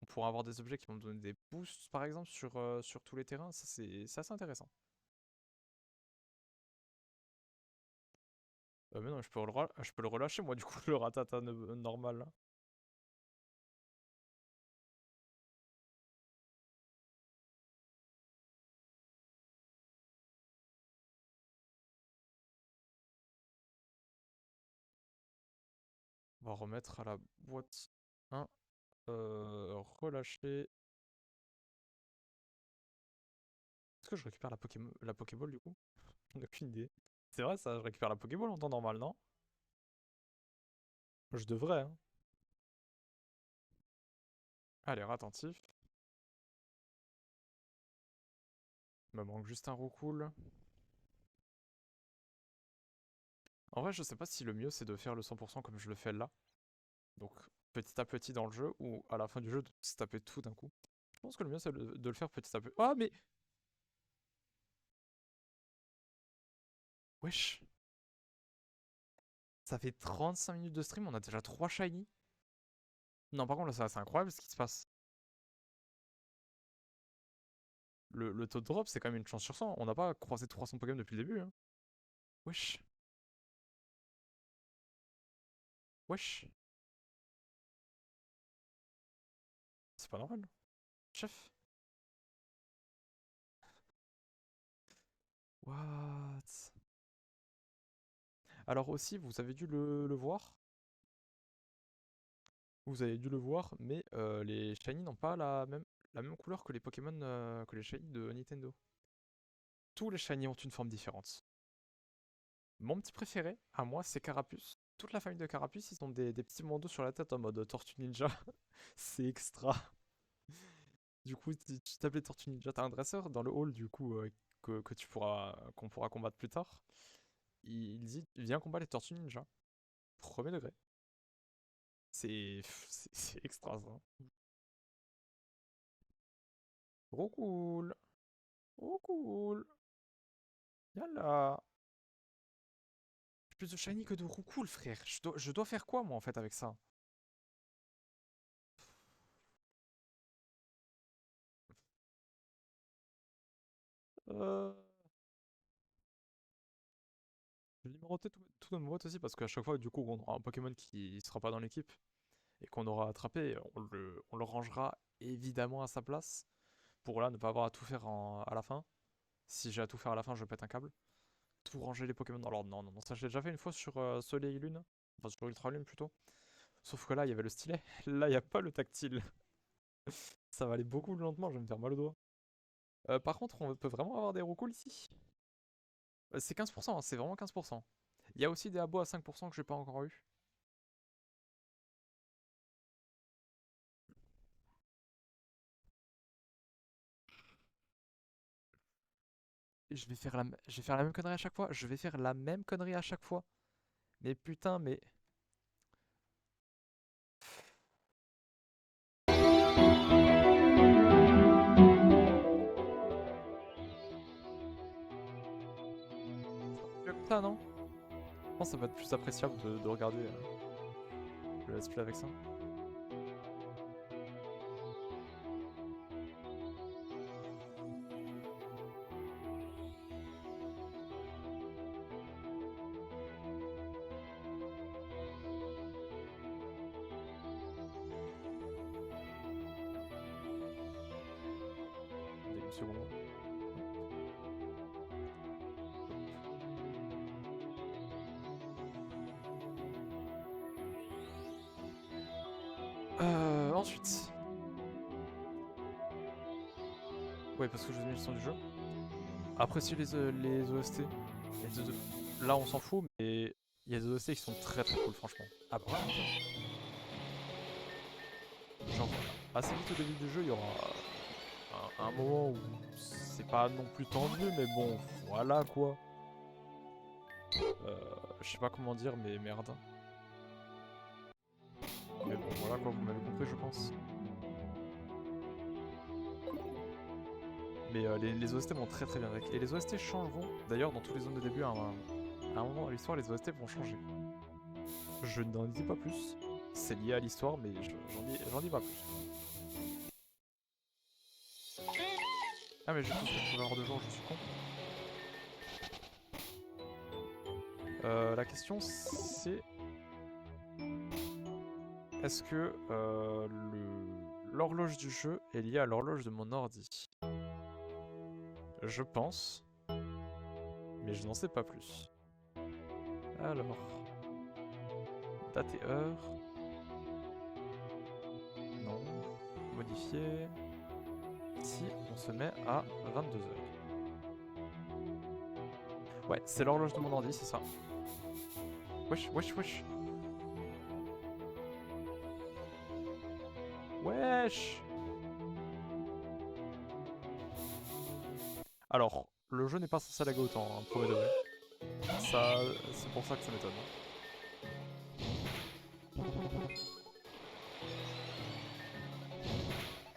on pourra avoir des objets qui vont me donner des boosts, par exemple, sur tous les terrains. Ça, c'est assez intéressant. Mais non, je peux le relâcher, moi, du coup, le ratata normal, là. On va remettre à la boîte 1. Relâcher. Est-ce que je récupère la Pokéball, du coup? J'en ai aucune idée. C'est vrai, ça, je récupère la Pokéball en temps normal, non? Je devrais, hein. Allez, attentif. Il me manque juste un Roucoule. En vrai, je sais pas si le mieux c'est de faire le 100% comme je le fais là. Donc petit à petit dans le jeu, ou à la fin du jeu de se taper tout d'un coup. Je pense que le mieux c'est de le faire petit à petit. Ah mais... Wesh. Ça fait 35 minutes de stream, on a déjà 3 shiny. Non par contre là c'est incroyable ce qui se passe. Le taux de drop c'est quand même une chance sur 100. On n'a pas croisé 300 Pokémon depuis le début. Hein. Wesh. Wesh. C'est pas normal. Chef. What? Alors aussi, vous avez dû le voir. Vous avez dû le voir, mais les shiny n'ont pas la même couleur que les Pokémon, que les shiny de Nintendo. Tous les shiny ont une forme différente. Mon petit préféré, à moi, c'est Carapuce. Toute la famille de Carapuce, ils ont des petits bandeaux sur la tête en mode Tortue Ninja. C'est extra. Du coup, tu tapes les Tortues Ninja, t'as un dresseur dans le hall, du coup, qu'on pourra combattre plus tard. Il dit, viens combattre les Tortues Ninja. Premier degré. C'est extra, ça. Trop cool. Trop cool. Yalla. J'ai plus de shiny que de roucoule, frère. Je dois faire quoi, moi, en fait, avec ça? Euh... Je vais numéroter toutes nos boîtes aussi, parce qu'à chaque fois, du coup, on aura un Pokémon qui sera pas dans l'équipe et qu'on aura attrapé, on le rangera évidemment à sa place. Pour là, ne pas avoir à tout faire à la fin. Si j'ai à tout faire à la fin, je pète un câble. Tout ranger les Pokémon dans l'ordre. Non, non, non, ça je l'ai déjà fait une fois sur Soleil et Lune. Enfin, sur Ultra Lune plutôt. Sauf que là, il y avait le stylet. Là, il n'y a pas le tactile. Ça va aller beaucoup plus lentement, je vais me faire mal au doigt. Par contre, on peut vraiment avoir des roucoules ici. C'est 15%, hein, c'est vraiment 15%. Il y a aussi des abos à 5% que j'ai pas encore eu. Je vais faire la même connerie à chaque fois. Je vais faire la même connerie à chaque fois. Mais putain, mais... Mieux comme ça, non? Je pense que ça va être plus appréciable de regarder le let's play avec ça. Attendez une seconde. Ensuite. Ouais, parce que je vous ai mis le son du jeu. Appréciez les OST. Là, on s'en fout, mais il y a des OST qui sont très très cool, franchement. Après, genre, assez vite au début du jeu, il y aura un moment où c'est pas non plus tendu, mais bon, voilà quoi. Je sais pas comment dire, mais merde. Mais bon, voilà quoi, vous m'avez compris, je pense. Mais les OST vont très très bien avec. Et les OST changeront, d'ailleurs, dans toutes les zones de début, à un moment dans l'histoire, les OST vont changer. Je n'en dis pas plus. C'est lié à l'histoire, mais j'en dis pas plus. Ah mais j'ai tout ce que je pouvais avoir de jour, je suis con. La question c'est... Est-ce que l'horloge du jeu est liée à l'horloge de mon ordi? Je pense, mais je n'en sais pas plus. Alors... Date et heure... Non. Modifier... Si on se met à 22 h. Ouais, c'est l'horloge de mon ordi, c'est ça. Wesh, wesh, wesh. Wesh. Alors, le jeu n'est pas censé laguer autant, hein, premier degré. Ça, c'est pour ça que ça m'étonne.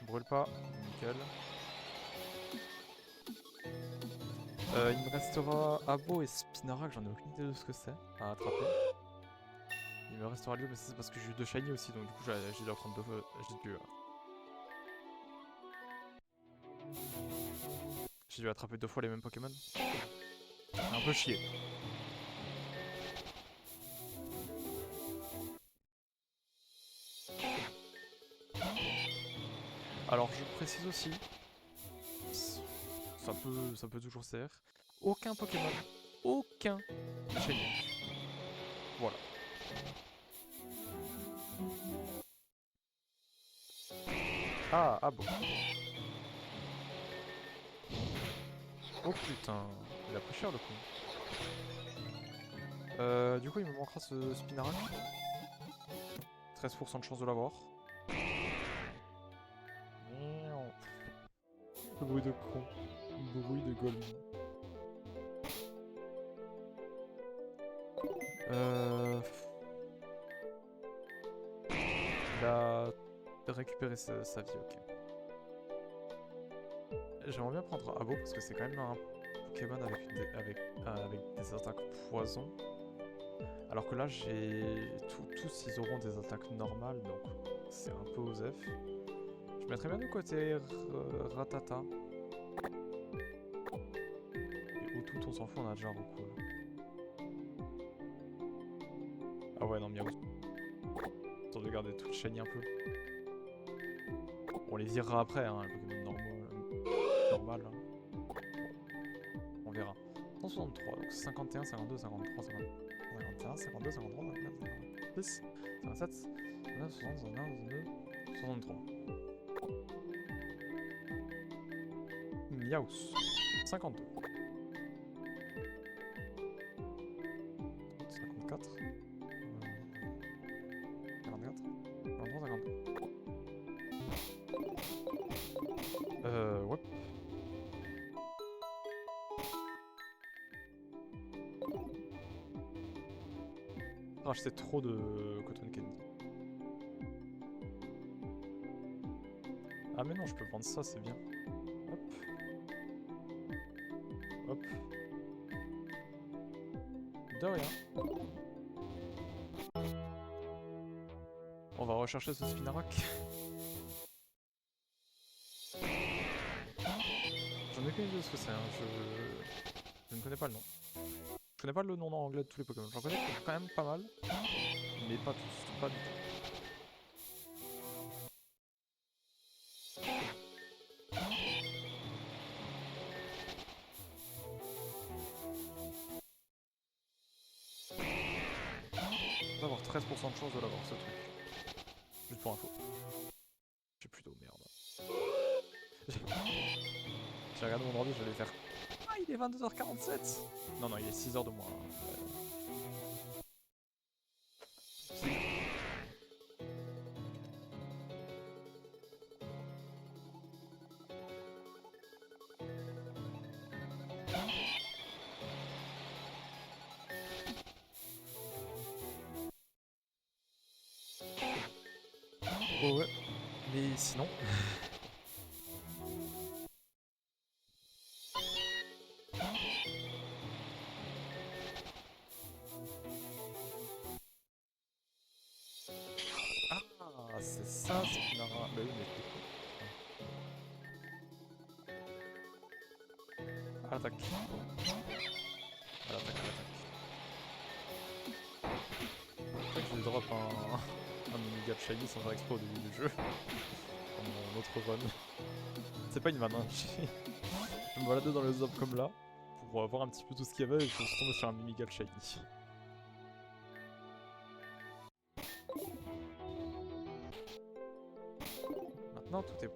Brûle pas, nickel. Il me restera Abo et Spinarak, j'en ai aucune idée de ce que c'est à attraper. Il me restera Lio, mais c'est parce que j'ai eu 2 shiny aussi, donc du coup j'ai dû apprendre 2 fois. J'ai dû attraper 2 fois les mêmes Pokémon. Un peu chier. Alors je précise aussi, ça peut toujours servir, aucun Pokémon, aucun shiny. Voilà. Ah bon. Oh putain, il a pris cher le coup. Du coup il me manquera ce Spinarak. 13% de chance de l'avoir. Bruit de con. Bruit de golemon. Il a récupéré sa vie, ok. J'aimerais bien prendre Abo parce que c'est quand même un Pokémon avec des attaques poison. Alors que là, tous ils auront des attaques normales, donc c'est un peu osef. Je mettrais bien de côté Ratata. Et Outut, on s'en fout, on a déjà recool. Ah ouais, non, Miaou. Histoire de garder tout le shiny un peu. On les virera après, hein, les Pokémon normal. Hein. On verra. 163, donc 51, 52, 53, 51, 52, 53, 54, 56, 57, 59, 60, 61, 62, 63. Miaus. 52. 54. 44. 53, 52. Ouais. Racheter trop de Cotton Candy. Ah mais non, je peux vendre ça, c'est bien. Hop. Hop. De rien. On va rechercher ce Spinarak. J'en ai aucune idée de ce que c'est, hein. Je ne connais pas le nom. Je connais pas le nom en anglais de tous les Pokémon. J'en connais quand même pas mal. Mais pas tous, pas du tout. On va avoir 13% de chance de l'avoir ce truc. Juste pour info. J'ai plus d'eau, merde. J'ai regardé mon ordi, je vais faire... Ah, il est 22h47. Non, il est 6h de moins. Oh ouais, mais sinon... ça, c'est une Nara. Bah oui, mais. À l'attaque. À l'attaque, à l'attaque. Je crois que je lui drop un mini-gap shiny sans faire exprès au début du jeu. Dans mon autre run. C'est pas une vanne, hein. Je me baladais dans les arbres comme là pour voir un petit peu tout ce qu'il y avait et je suis tombé sur un mini-gap shiny. Maintenant tout est bon.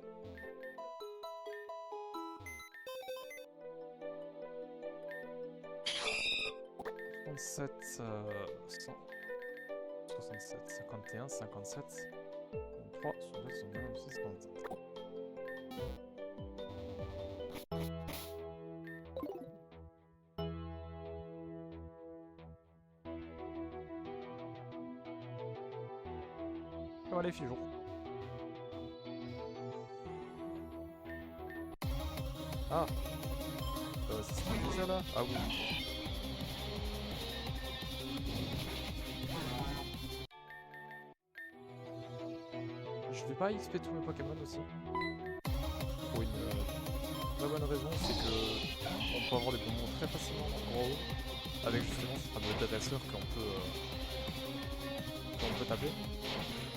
67, 100, 67, 51, 57, 53, 69, 69, 66, 57. Oh, allez, Figeon. Ah, c'est ce qu'on disait là? Ah oui. Je vais pas XP tous mes Pokémon aussi. Pour une très bonne raison, c'est que on peut avoir des Pokémon très facilement en haut avec justement ce fameux Dataxer qu'on peut taper.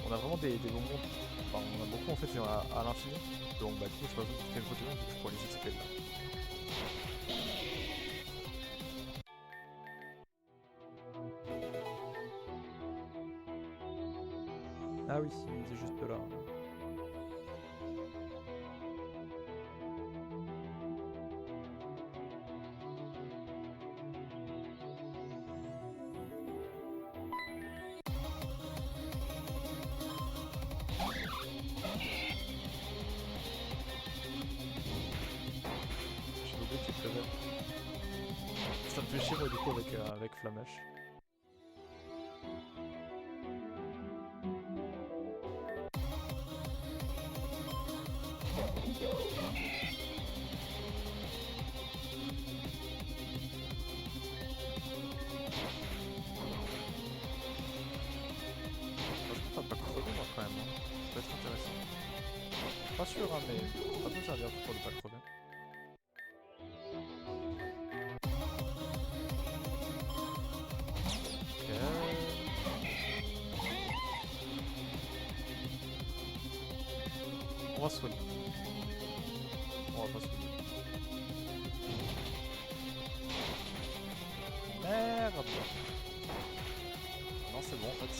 On a vraiment des bonbons, enfin on a beaucoup en fait à l'infini. Donc bah du coup je passe toutes les Pokémon donc je pourrais les XP là. Ah oui, il me dit juste là. J'ai oublié que tu pleuvais. Ça me fait chier moi du coup avec Flamèche. Franchement, t'as pas crevé moi quand même, hein. Ça peut être intéressant. Pas sûr, hein, mais ça peut servir pour ne pas crever. Ok. On va soigner. On va pas soigner. Merde! Non, c'est bon en fait.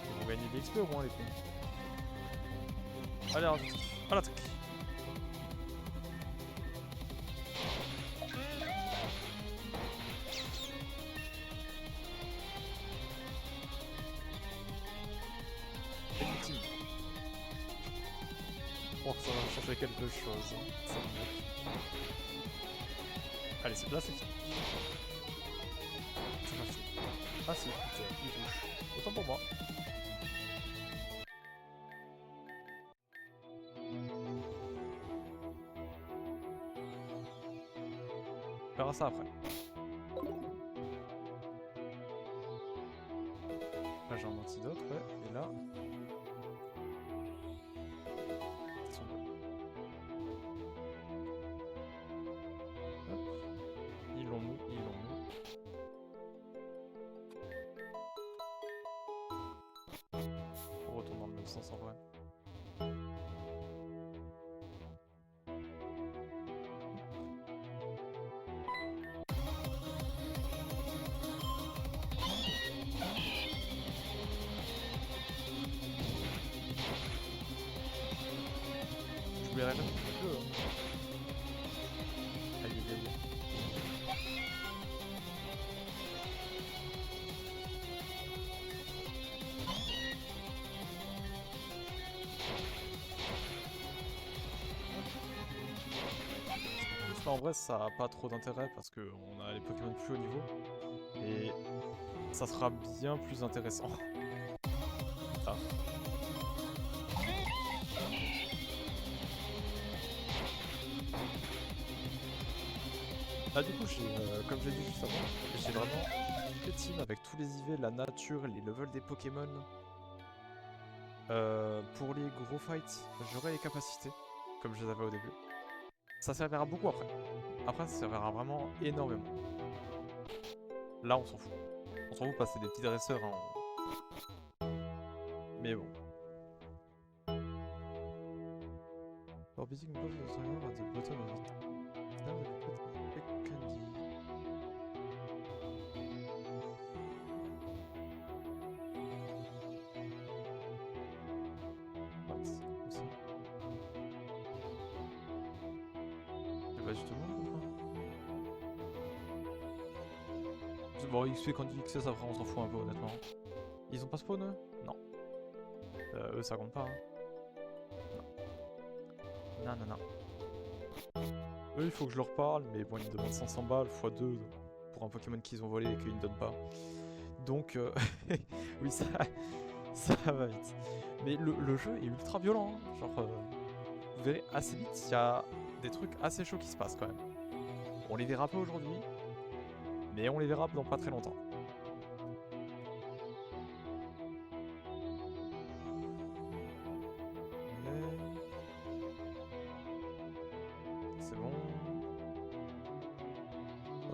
Ils vont gagner des XP au moins les cons. Allez, à l'attaque. Bon, ça va changer quelque chose. Ça va mieux. Allez, c'est là, c'est fini. C'est pas fini. Ah si, putain, il touche. Autant pour moi. On verra ça après. Là j'ai un antidote, ouais, et là... Hop. Ils l'ont mis, ils l'ont mis. On retourne dans le même sens en vrai. J'oublierais même le jeu. Hein. Aïe aïe aïe. En vrai, ça a pas trop d'intérêt parce qu'on a les Pokémon plus haut niveau et ça sera bien plus intéressant. Ah. Ah du coup, comme j'ai dit juste avant, j'ai vraiment toutes les teams avec tous les IV, la nature, les levels des Pokémon. Pour les gros fights, j'aurai les capacités, comme je les avais au début. Ça servira beaucoup après. Après, ça servira vraiment énormément. Là, on s'en fout. On s'en fout passer des petits dresseurs. Hein. Mais bon. Orbiting above the tire at the bottom of it. Now the candy. What? Comme ça. C'est pas justement ou pas? Bon, XP quand il XS, après on s'en fout un peu honnêtement. Ils ont pas spawn eux? Non. Eux ça compte pas. Hein. Non, non, non. Eux il faut que je leur parle, mais bon ils me demandent 500 balles x 2 pour un Pokémon qu'ils ont volé et qu'ils ne donnent pas. Donc oui ça va vite. Mais le jeu est ultra violent. Hein. Genre vous verrez assez vite, il y a des trucs assez chauds qui se passent quand même. On les verra pas aujourd'hui, mais on les verra dans pas très longtemps. C'est bon.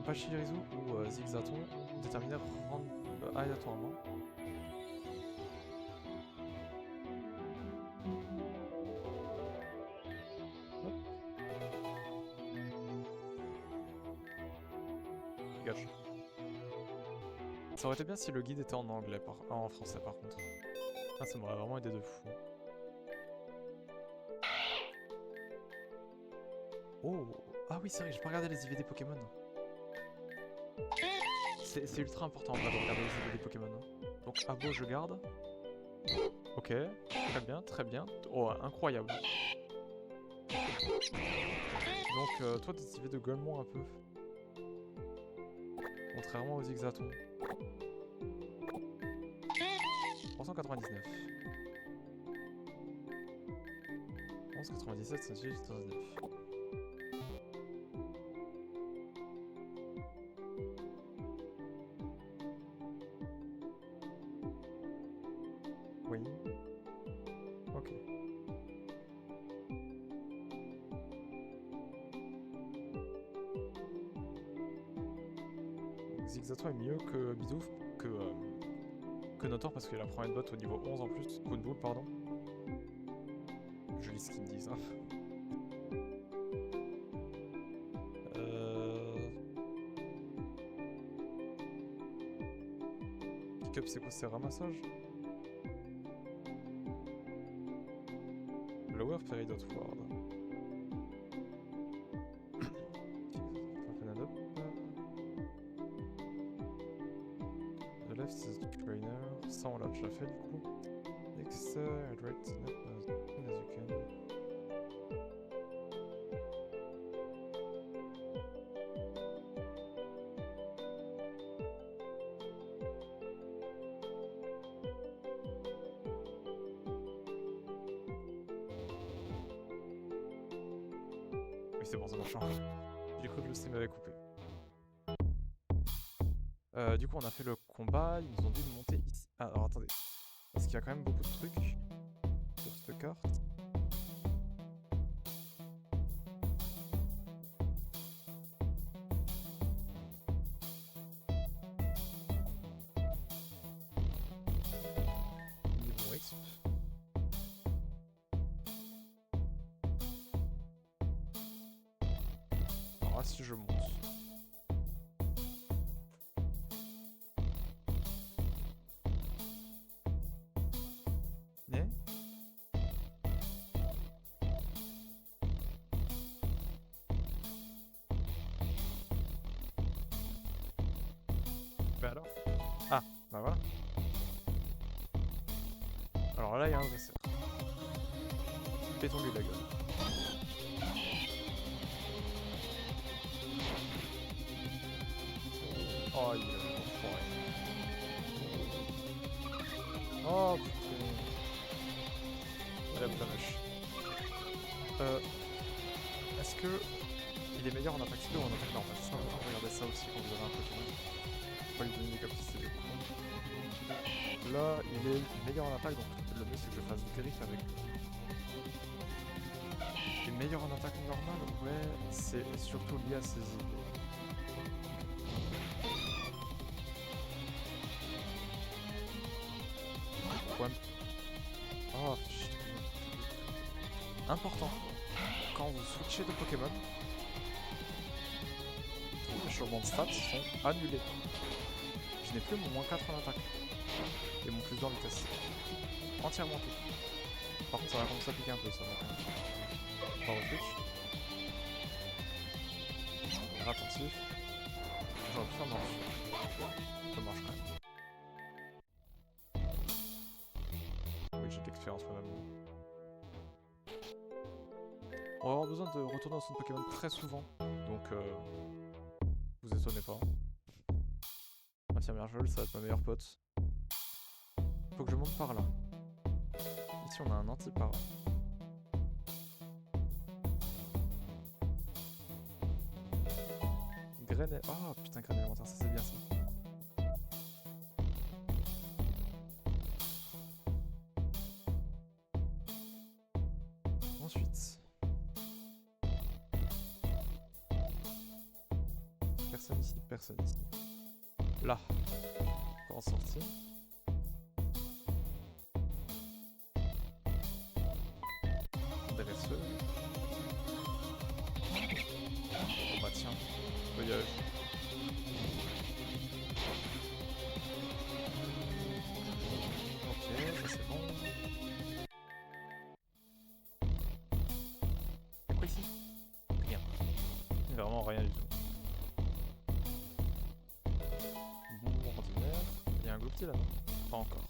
Pachirisu ou Zigzaton déterminés aléatoirement. Gâche. Ça aurait été bien si le guide était en anglais, en français par contre. Ah, ça m'aurait vraiment aidé de fou. Oh! Ah oui, c'est vrai, j'ai pas regardé les IV des Pokémon. C'est ultra important en vrai de regarder les IV des Pokémon. Hein. Donc Abo, je garde. Ok, très bien, très bien. Oh, incroyable. Donc toi, des IV de Golemon un peu. Contrairement aux Zigzaton. 399. 11,97, ça suffit, 99. Oui. Ok. Zigzaton est mieux que Bidoof, que Notor parce qu'il a la première botte au niveau 11 en plus. Kunboul, pardon. Joli skin disent. Hein. Pick-up, c'est quoi? C'est ramassage? Lower Peridot Ward. The left is the trainer. Ça, on l'a déjà fait du coup. Next, hydrate as you can. Oui, c'est bon, ça marche. J'ai cru que le stream avait coupé. Du coup, on a fait le combat. Ils nous ont dit de monter ici. Ah, alors attendez. Parce qu'il y a quand même beaucoup de trucs sur cette carte. Niveau exp. Alors là, si je monte. Bah alors. Ah, bah voilà. Alors là, il y a un dresseur. Pétons-lui la gueule. Oh, il est enfoiré. Oh, putain. Madame Tamache. Est-ce que il est meilleur en attaque spé ou en attaque normale? C'est ça. Là, il est meilleur en attaque, donc le mieux c'est que je fasse du griffe avec lui. Il est meilleur en attaque normale, ouais, c'est surtout lié à ses idées. Ouais. Oh, shit. Important, quand vous switchez de Pokémon, tous les changements de stats sont annulés. Je n'ai plus mon moins 4 en attaque et mon plus 2 en vitesse. Entièrement tout. Par contre, ça va commencer à piquer un peu, ça va quand même. Par au switch. Attentif. J'aurais pu faire marche. Ça marche quand même. Oui, j'ai de l'expérience quand même. On va avoir besoin de retourner dans son Pokémon très souvent, donc vous étonnez pas. Infirmière-Vol, ça va être ma meilleure pote. Faut que je monte par là. Ici on a un anti-para. Graine... Oh putain, graine élémentaire, ça c'est bien ça. Ensuite... Personne ici, personne ici. Là. Encore en sortie. Dresseur. Oh bah tiens. Feuillage. Ok, ça c'est bon. Y'a quoi ici? Rien. Vraiment rien du tout. Bon, ordinaire. Il y a un Gloopty là, non? Pas encore.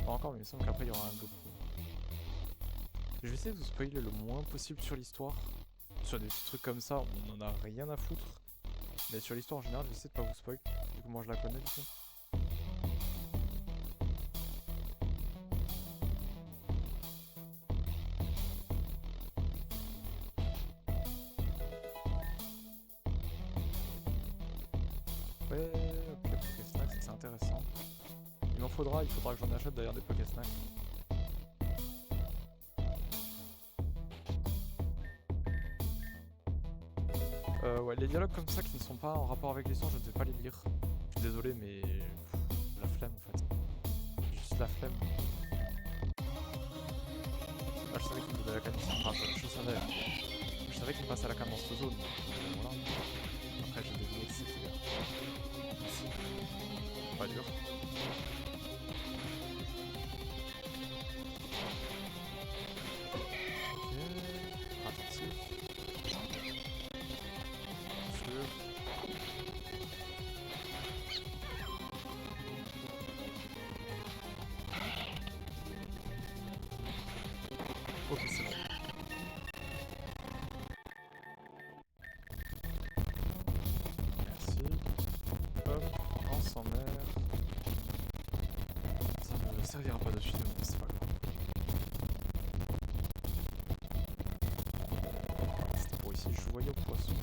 Pas encore, mais il me semble qu'après il y aura un Gloopty. Je vais essayer de vous spoiler le moins possible sur l'histoire. Sur des petits trucs comme ça, on en a rien à foutre. Mais sur l'histoire en général, j'essaie de pas vous spoil. Du coup, moi je la connais du coup. Ouais, ok, Pokésnack, c'est intéressant. Il faudra que j'en achète d'ailleurs des Pokésnack. Ouais, les dialogues comme ça qui ne sont pas en rapport avec l'histoire, je ne vais pas les lire. Je suis désolé, mais la flemme en fait. Juste la flemme. Ah, je savais qu'il me donnait la cadence. Enfin, je savais qu'il me passe à la cadence de zone. Voilà. Après, j'ai deviné que c'était ici. Pas dur. Ok. Attentif. Sûr. Ok, c'est bon. Merci. Hop, on s'en mer. Ça ne me servira pas de suite, mais c'est pas grave. C'était pour ici, je voyais au poisson.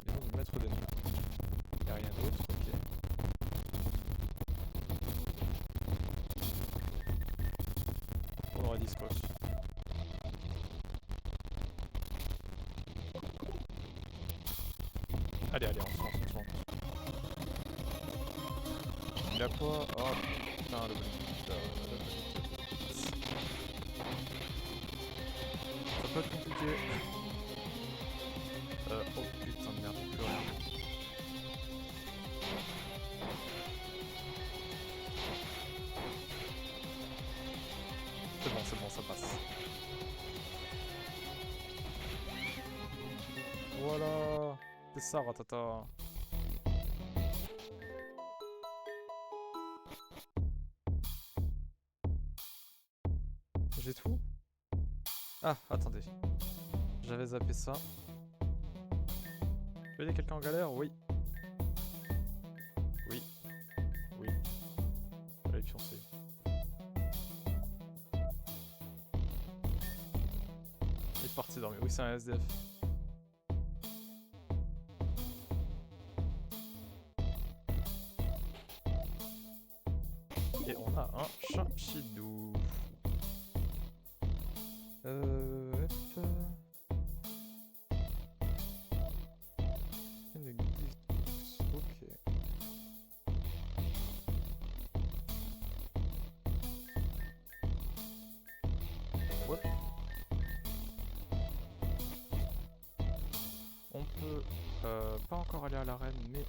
Et donc, maître des noms. Y'a rien d'autre, ok. On aurait dit Scott. Allez, allez, on se lance. Il a quoi? Oh putain, le ça peut être compliqué. Oh putain de merde, plus rien. C'est bon, ça passe. Voilà, c'est ça, Ratata. J'ai tout? Ah, attendez. J'avais zappé ça. Tu veux aider quelqu'un en galère? Oui. Oui. Oui. Allez, pioncer. Il est parti dormir. Oui, c'est un SDF. Ah, un chinchidou. Hop. Une glisse. Ok. Hop. On peut pas encore aller à l'arène, mais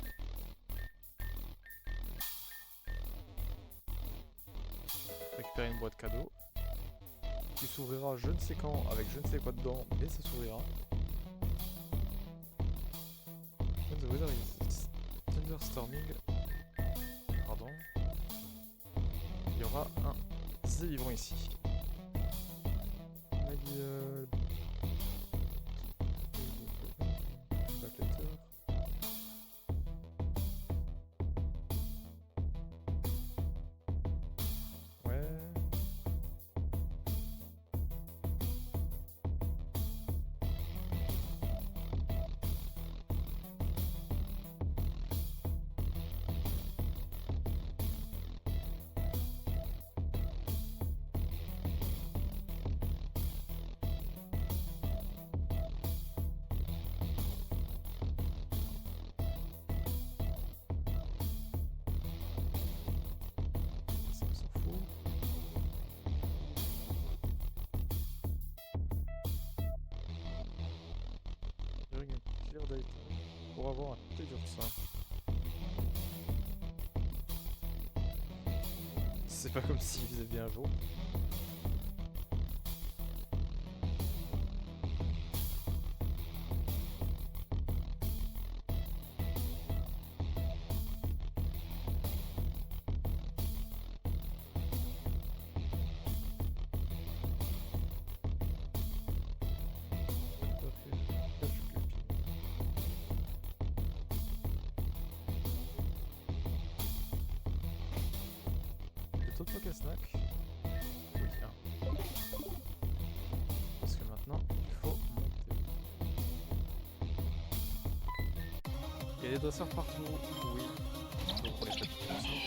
récupérer une boîte cadeau qui s'ouvrira je ne sais quand avec je ne sais quoi dedans, mais ça s'ouvrira. When the weather is thunderstorming, pardon, il y aura un zélivron ici. Ma gueule. Pour avoir un côté d'ursin. C'est pas comme s'il faisait bien jour. Snack. Oui, hein. Parce que maintenant, il faut monter. Il y a des dresseurs partout. Oui. Donc on les fait tous ensemble.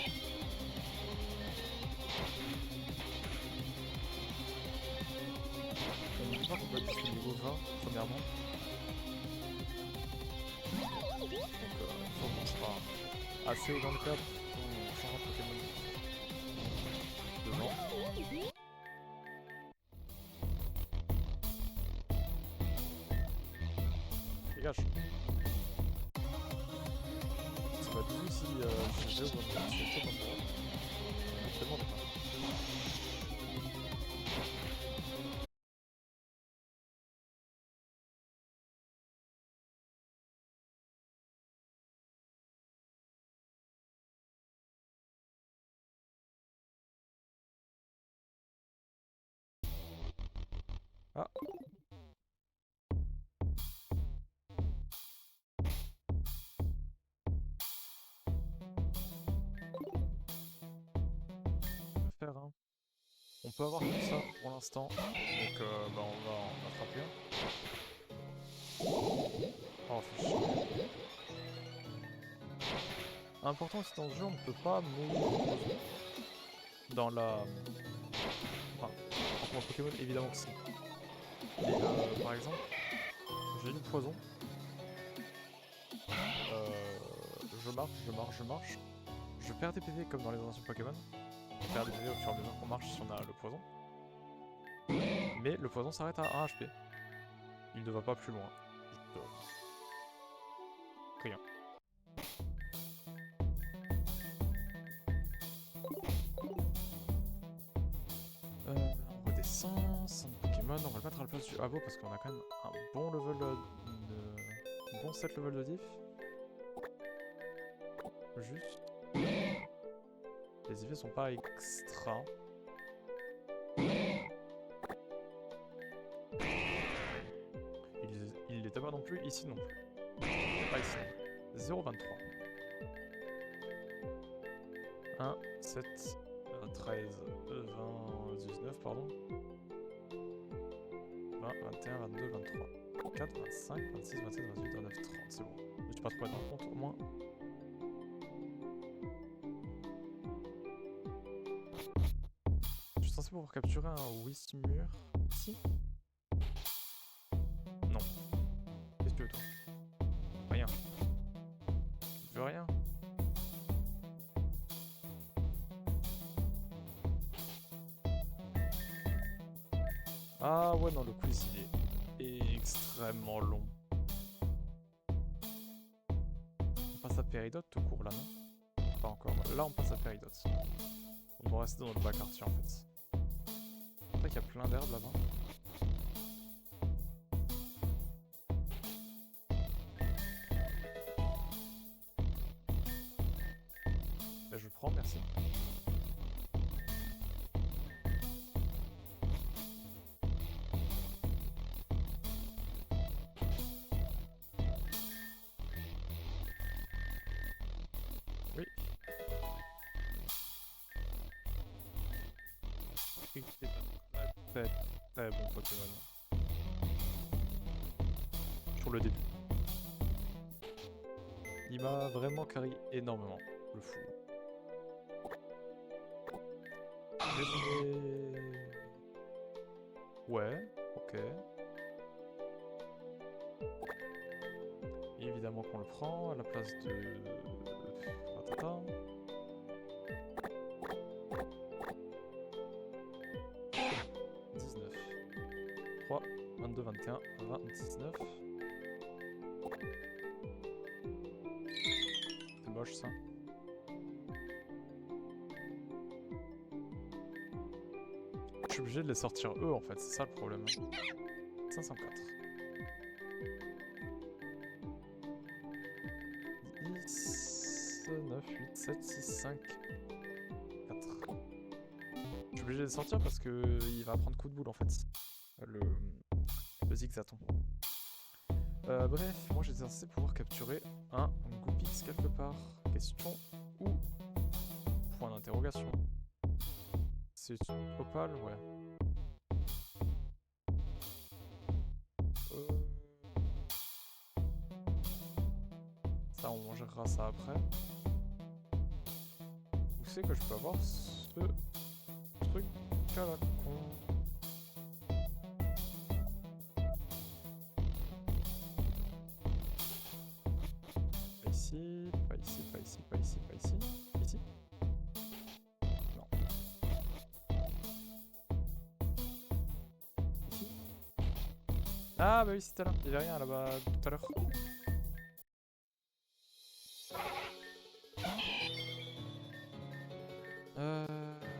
On n'oublie pas qu'on peut être jusqu'au niveau 20, premièrement. Donc une fois qu'on sera assez haut dans le cap, on changera de Pokémon. Devant. Dégage. Ça va être difficile si j'ai au bon endroit. C'est trop endroit. Tellement de pas. Ah. Faire hein. On peut avoir tout ça pour l'instant, donc bah on va en attraper un. Oh, faut chier. Important aussi dans ce jeu, on ne peut pas mourir dans la... Enfin, en Pokémon, évidemment que si. Mais par exemple, j'ai du poison. Je marche. Je perds des PV comme dans les anciens Pokémon. On perd des PV au fur et à mesure qu'on marche si on a le poison. Mais le poison s'arrête à 1 HP. Il ne va pas plus loin. Rien. On redescend, 5 Pokémon, on va le mettre à la place du Abo parce qu'on a quand même un bon level de... Un bon 7 level de diff. Juste. Les effets sont pas extra. Il l'était pas non plus, ici non plus. Pas ici. 0,23. 1, 7, 13, 20, 19, pardon. 20, 21, 22, 23, 24, 25, 26, 27, 28, 29, 30, c'est bon. Je n'ai pas trop dans le compte au moins. pouvoir capturer un Whismur ici. Non. Qu'est-ce que tu veux, toi? Rien. Tu veux rien? Ah ouais, non, le quiz, il est extrêmement long. On passe à Péridote tout court, là, non? Pas encore. Là, on passe à Péridote. On doit rester dans notre bas quartier, en fait. C'est vrai qu'il y a plein d'herbes là-bas. Là, je le prends, merci. Oui. C'est un très très bon Pokémon. Sur le début. Il m'a vraiment carry énormément, le fou. Désolé. Ouais, ok. Évidemment qu'on le prend à la place de... Patata. 19. 3, 22, 21, 20, 19. C'est moche ça. Je suis obligé de les sortir eux en fait, c'est ça le problème. 504. 10, 9, 8, 7, 6, 5, 4. Je suis obligé de les sortir parce que il va prendre coup de boule en fait. Le zigzaton. Bref, moi j'étais censé pouvoir capturer un Goopix quelque part. Question où? Point d'interrogation. C'est Opal, ouais. Ça, on gérera ça après. Où c'est que je peux avoir ce truc à la con? Pas ici, pas ici, pas ici, pas ici, pas ici. Ici? Non. Ici? Ah bah oui, c'était là. Il y avait rien là-bas tout à l'heure.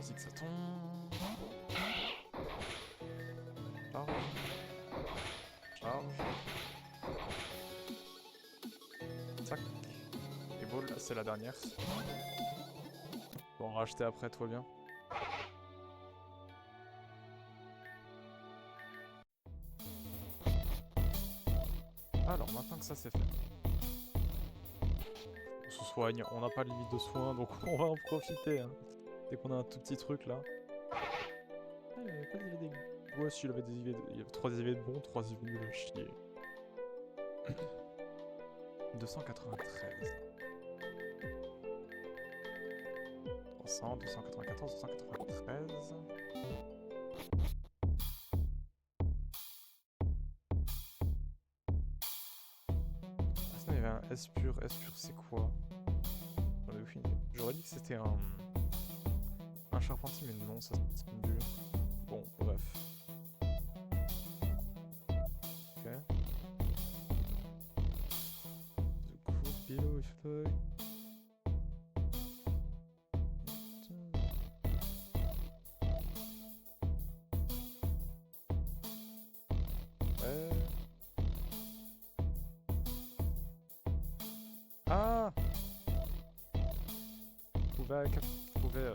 Zigzaton. Charge. Charge. Tac. Et ball, c'est la dernière. Bon, racheter après, toi bien. Alors, maintenant que ça c'est fait. On se soigne, on n'a pas de limite de soins, donc on va en profiter. Hein. Dès qu'on a un tout petit truc là. Ah, il avait pas d'IV dégueu. Ouais, si, il avait des IV. Il y avait 3 IV de bons, 3 IV nuls à chier. 293. 300, 294, 293. Ah, sinon il y avait un S pur. S pur c'est quoi? J'en ai aucune idée. J'aurais dit que c'était un charpentier, mais non, ça c'est une bulle. Bon, bref. Ok. Du coup, below if like. Ouais. Ah! Vous pouvez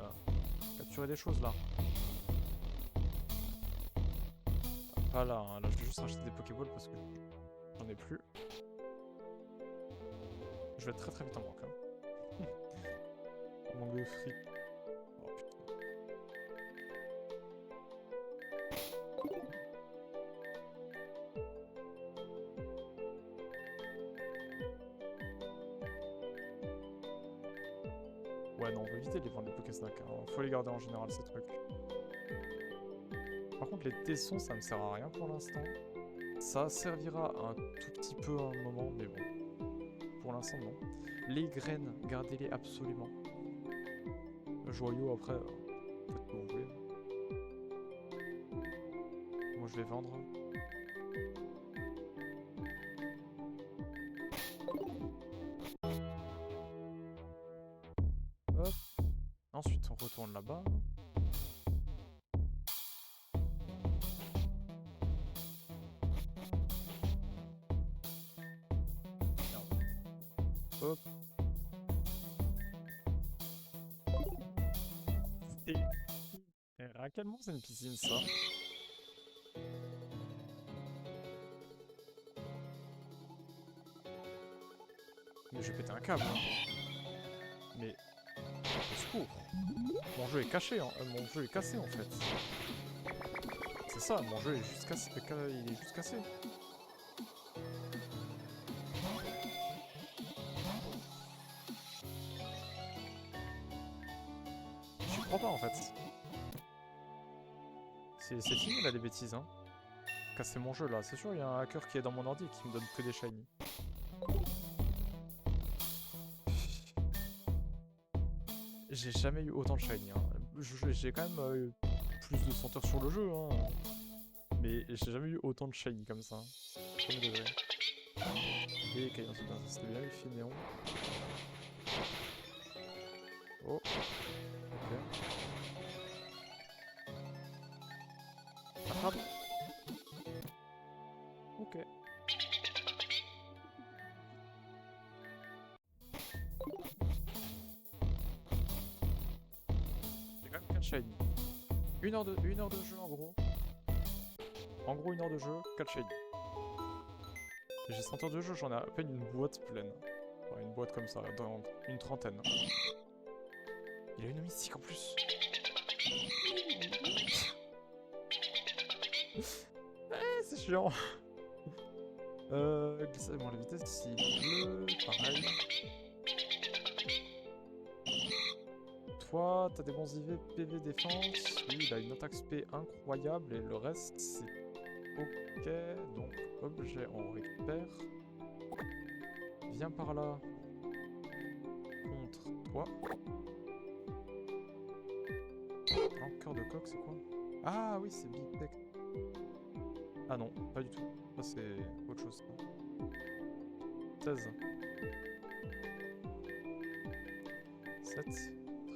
capturer des choses là. Pas là, hein. Là je vais juste racheter des Pokéballs parce que j'en ai plus. Je vais être très très vite en manque. Hein. Manque de fric. Oh putain. Ouais non, on peut éviter de les vendre les Pokésnacks. Hein. Faut les garder en général ces trucs. Par contre, les tessons, ça me sert à rien pour l'instant. Ça servira un tout petit peu à un moment, mais bon. Pour l'instant, non. Les graines, gardez-les absolument. Le joyau, après, faites ce que vous voulez. Moi, je vais vendre. Hop. Ensuite, on retourne là-bas. Hop. À quel moment c'est une piscine, ça? Mais je vais péter un câble. Hein. Mais... Au secours. Mon jeu est caché, hein. Mon jeu est cassé en fait. C'est ça, mon jeu est juste cassé. Il est juste cassé. J'y crois pas en fait. C'est fini là les bêtises, hein. Casser mon jeu là. C'est sûr, il y a un hacker qui est dans mon ordi et qui me donne que des shiny. J'ai jamais eu autant de shiny. Hein. J'ai quand même plus de 100 heures sur le jeu. Hein. Mais j'ai jamais eu autant de shiny comme ça. Premier degré. Et Caillon Super, c'était bien, il fait néon. Oh. Ok. Attrape. Ok. J'ai quand même 4 shiny. Une heure de jeu en gros. En gros, 1 heure de jeu, 4 shiny. J'ai 100 heures de jeu, j'en ai à peine une boîte pleine. Enfin, une boîte comme ça, dans une trentaine. Il a une mystique en plus. C'est chiant. Bon, la vitesse, s'il pleut, pareil. Toi, t'as des bons IV, PV, défense. Lui, il a une attaque SP incroyable et le reste, c'est ok. Donc, objet, on récupère. Viens par là. Contre toi. L'encore de coq, c'est quoi? Ah oui, c'est Big Tech. Ah non, pas du tout. Ça, c'est autre chose. 16. 7,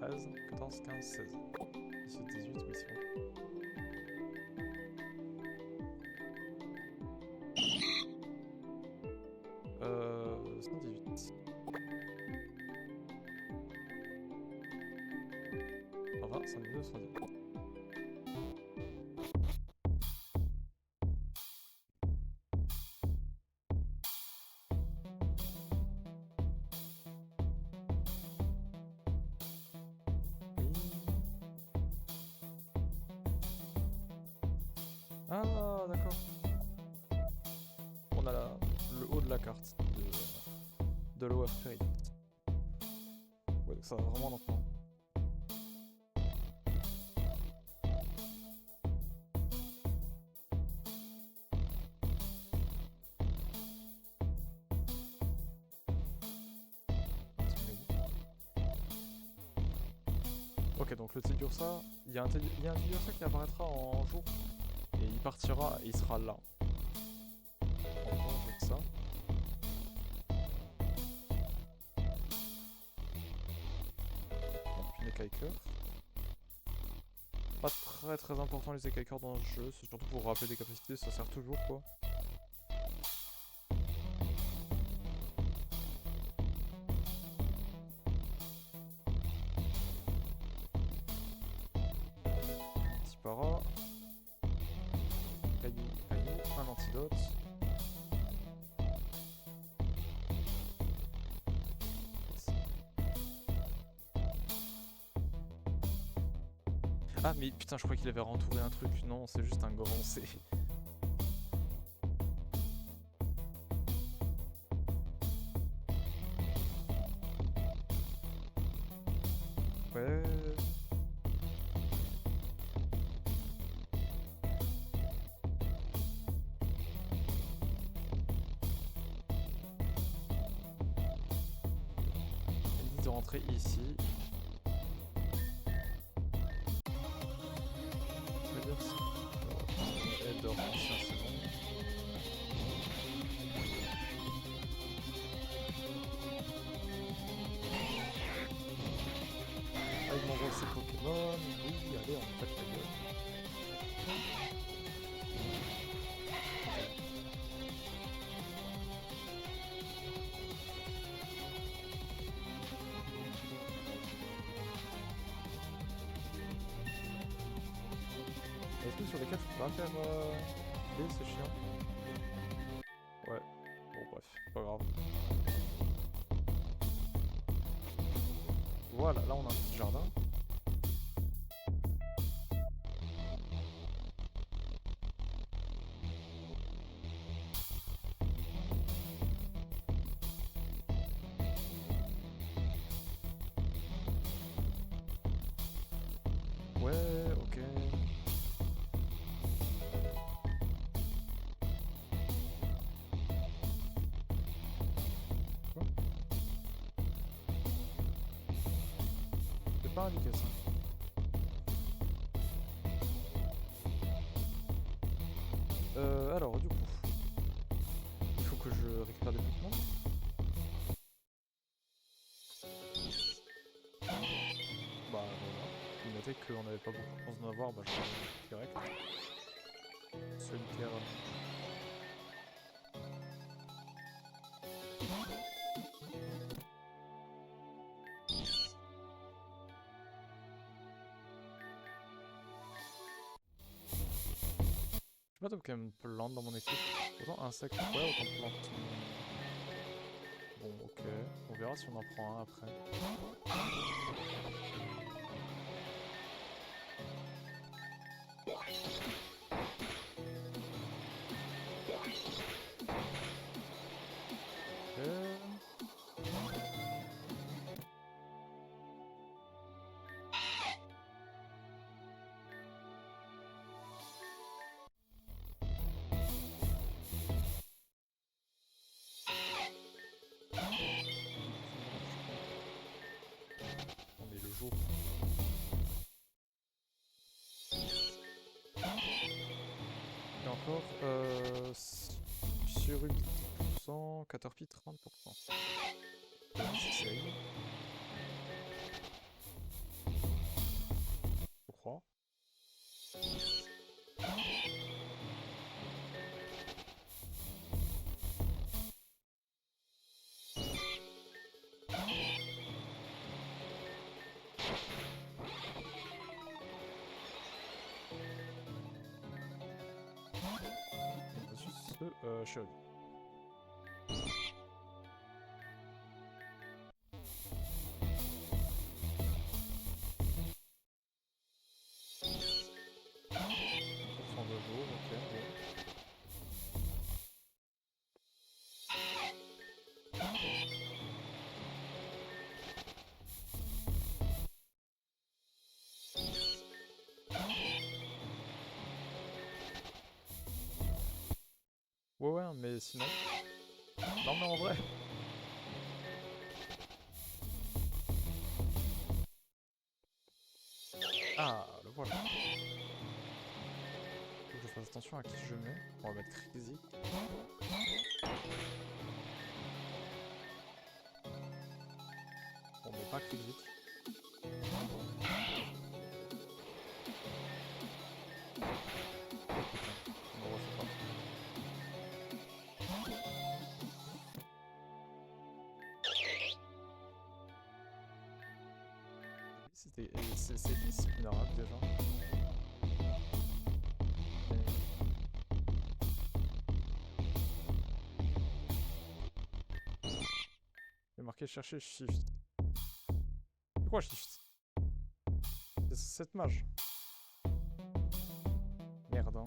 13, 14, 15, 16. 17, 18, oui, c'est bon. Euh... 118. Ça va, 119, 118. Ah, d'accord. On a le haut de la carte de Lower Fairy. Ouais, donc ça va vraiment lentement. Ok, donc le Tedursa, il y a un Tedursa qui apparaîtra en jour. Et il partira et il sera là. En revanche, avec ça. Donc une écailleur. Pas très important les écailleurs dans le jeu, c'est surtout pour rappeler des capacités, ça sert toujours quoi. Petit para. Caillou, un antidote. Ah mais putain, je crois qu'il avait rentouré un truc. Non, c'est juste un grand C. Ouais. de rentrer ici. Elle dort ancien, c'est bon. Ah, il m'envoie ses Pokémon. Oui, allez, on pète la gueule. Est-ce que sur lesquels je peux pas faire c'est chiant. Ouais, bon bref, pas grave. Voilà, là on a un petit jardin. Ouais, ok. Quoi? C'est pas indiqué ça. Alors du coup, il faut que je récupère des Pokémon. Bah voilà. Il notait qu'on n'avait pas beaucoup de chance d'en avoir, bah je vais direct. Solitaire. J'ai pas de Pokémon plante dans mon équipe. Autant insecte, ouais, autant plante. Bon, ok. On verra si on en prend un après. On est le jour. Et encore, sur 10%, Caterpie 30%. C'est sérieux? Je crois. Chevalier. Pour de jour, ok, ouais, ouais, mais sinon... Non mais en vrai... Ah, le voilà. Faut que je fasse attention à qui je mets. On va mettre Crazy. On met pas Crazy. On refait pas. C'est qui Spinarac déjà? Il est marqué chercher Shift. Pourquoi Shift? C'est cette mage. Merde hein.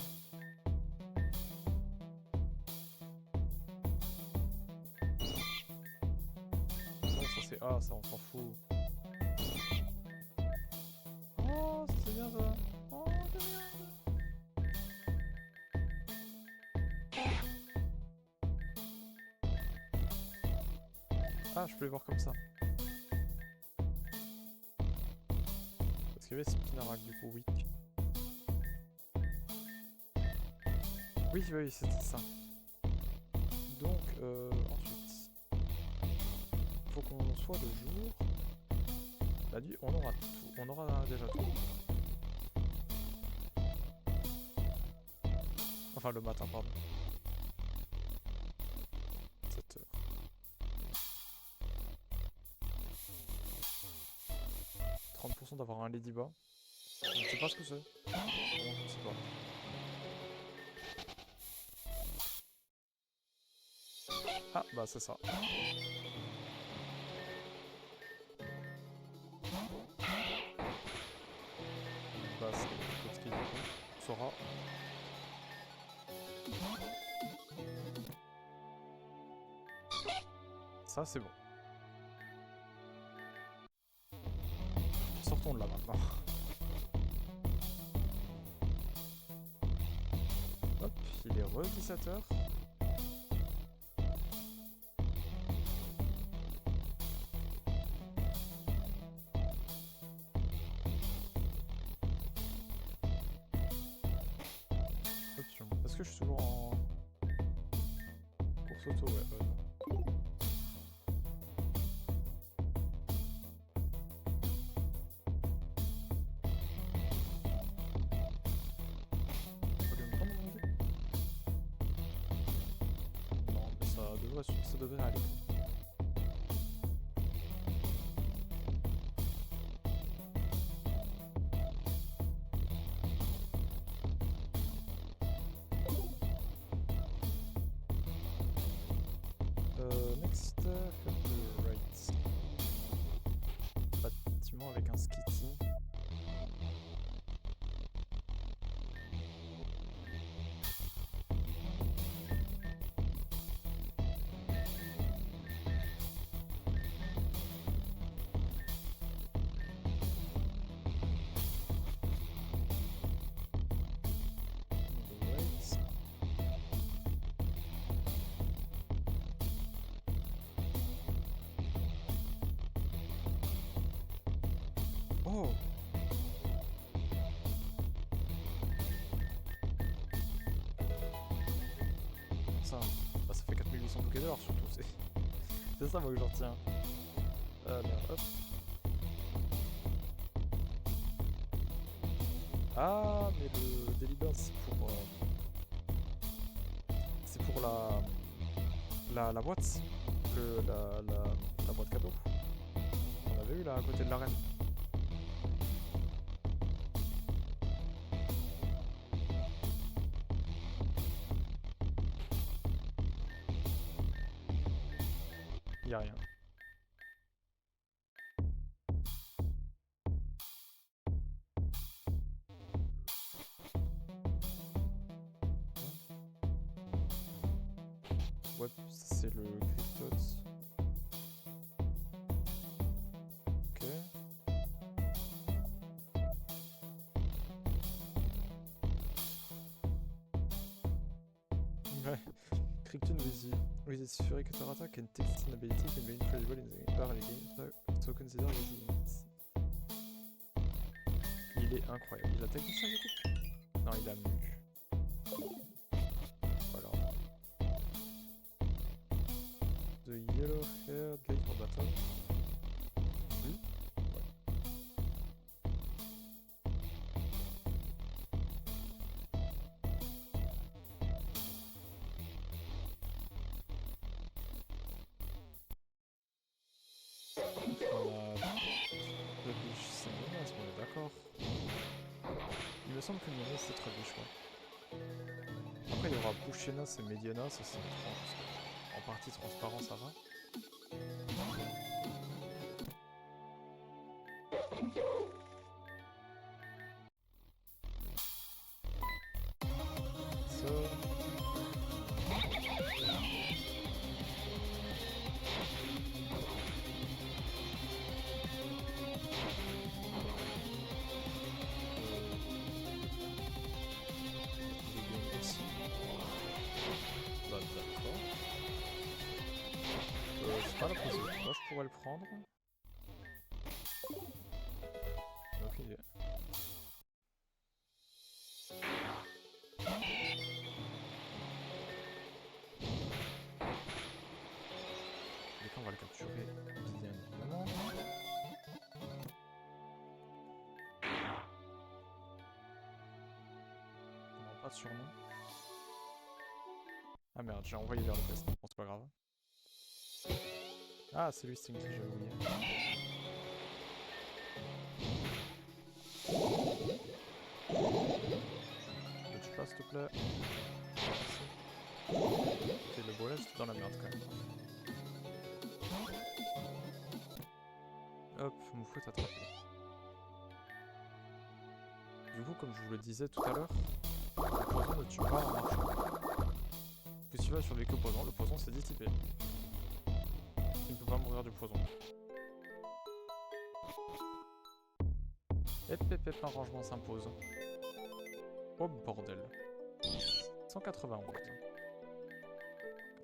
Non ça c'est A, ça on s'en fout. Oh c'est bien ça. Oh c'est bien. Ah je peux les voir comme ça. écrivait Spinarak du coup, oui. Oui, oui, c'était ça. Donc, ensuite, faut qu'on soit le jour. La nuit, on aura tout. On aura déjà tout. Enfin, le matin, pardon. 7 heures. 30% d'avoir un Ladyba. Je ne sais pas ce que c'est. Non, je ne sais pas. Ah, bah c'est ça. Bah c'est Kotski du coup. Sora. Ça c'est bon. Sortons de là maintenant. Hop, il est re 17h. Option. Est-ce que je suis toujours en course auto? Ouais, non, mais ça devrait aller. Next, head to right. Bâtiment avec un skitty. Right. Oh! Ça, bah, ça fait 4800 Pokédollars surtout, c'est ça moi que j'en retiens. Alors, hop. Ah, mais le Deliver c'est pour la boîte, la boîte cadeau. On avait eu là à côté de l'arène. Y a rien. Ouais, c'est le Cryptotes. Ok. Ouais. Krypton with its Fury Cutter attack and text ability can be incredible in the early game, so consider using it. Il est incroyable. Il a technicien du coup? Non, il a mu. Voilà. The yellow haired guy for battle. Lui? Ouais. On a Trubbish, c'est Mianas, on est d'accord. Il me semble que Mianas c'est Trubbish, quoi. Après il y aura Pushenas et Mediana, ça c'est étrange parce que en partie transparent ça va. Bah d'accord. C'est pas la prise. Moi je pourrais le prendre. Aucune idée. Pas de surnom. Ah merde, j'ai envoyé vers le test. Bon, c'est pas grave. Ah, c'est lui Stinky, j'ai oublié. Ne tue pas, s'il te plaît. Merci. Ok, le bois là, j'étais dans la merde quand même. Hop, Moufou est attrapé. Du coup, comme je vous le disais tout à l'heure, le poison ne tue pas en marchant. Plus tu vas sur les que poison, le poison s'est dissipé. Tu ne peux pas mourir du poison. Un rangement s'impose. Oh bordel. 191.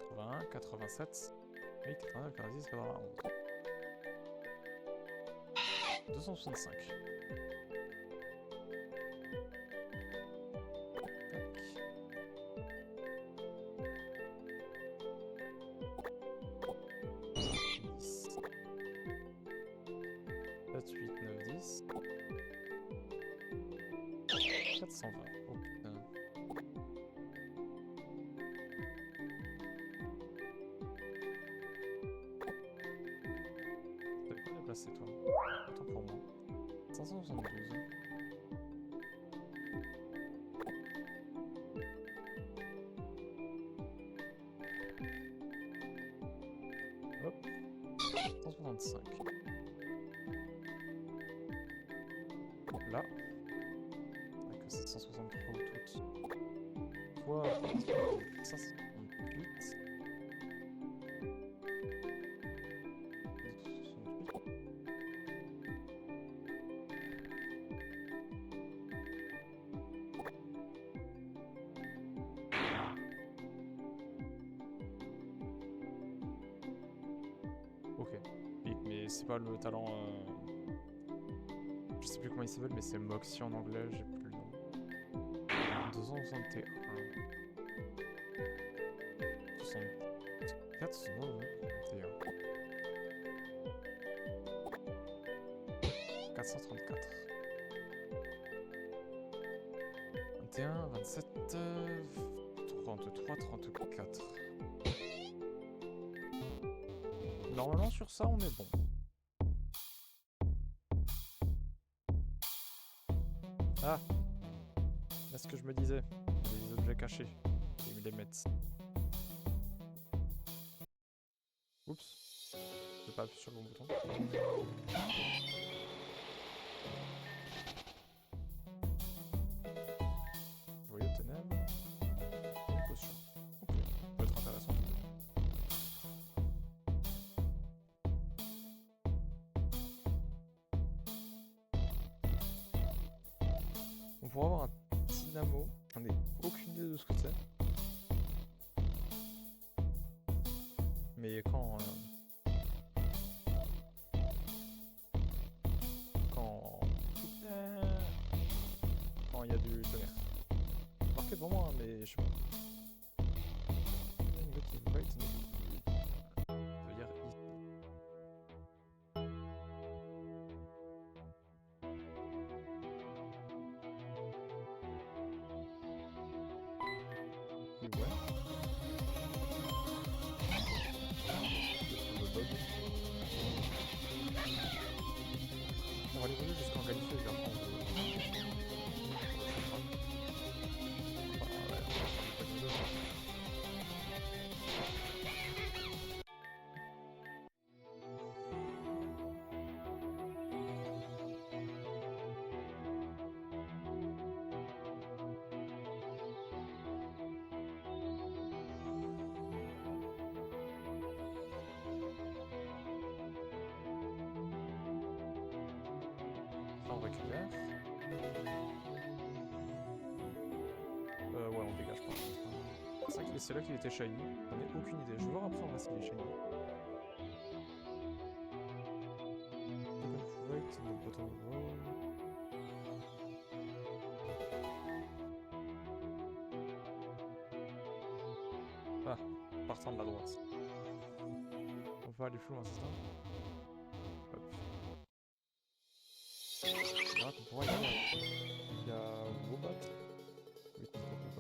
81, 87. Oui, 89, 90, 91. 265. Tac. 7, 8, 9, 10. 420. Oh putain. T'avais pas déplacé toi. Autant pour moi. 572. Hop. 165. Là. Avec 763 au tout. Toi, 568. Ok. Oui, mais c'est pas le talent. Je sais plus comment il s'appelle, mais c'est Moxie en anglais, j'ai plus le nom. 261. 64, 61. 434. 21, 27, 33, 34. Normalement sur ça on est bon. Ah, là ce que je me disais, les objets cachés, ils les mettent. Oups, j'ai pas appuyé sur le bon bouton. Voyez ténèbres. Une potion. Ok, ça peut être intéressant. On pourrait avoir un dynamo, j'en ai aucune idée de ce que c'est. Mais quand il y a du tonnerre. Marqué devant moi, hein, mais je sais pas. Ça veut dire ici. Et ouais. Le bug. On va l'évoluer jusqu'en qualifié, je vais reprendre. Ça on récupère. Ouais, on dégage par contre. C'est vrai que c'est là qu'il était shiny. J'en ai aucune idée. Je vais voir après en vrai s'il est shiny. Ah, partant de la droite. On va aller plus loin, c'est ça? Hop. Là, on pourra y aller. Il y a Wobat. Oui, c'est Wobat.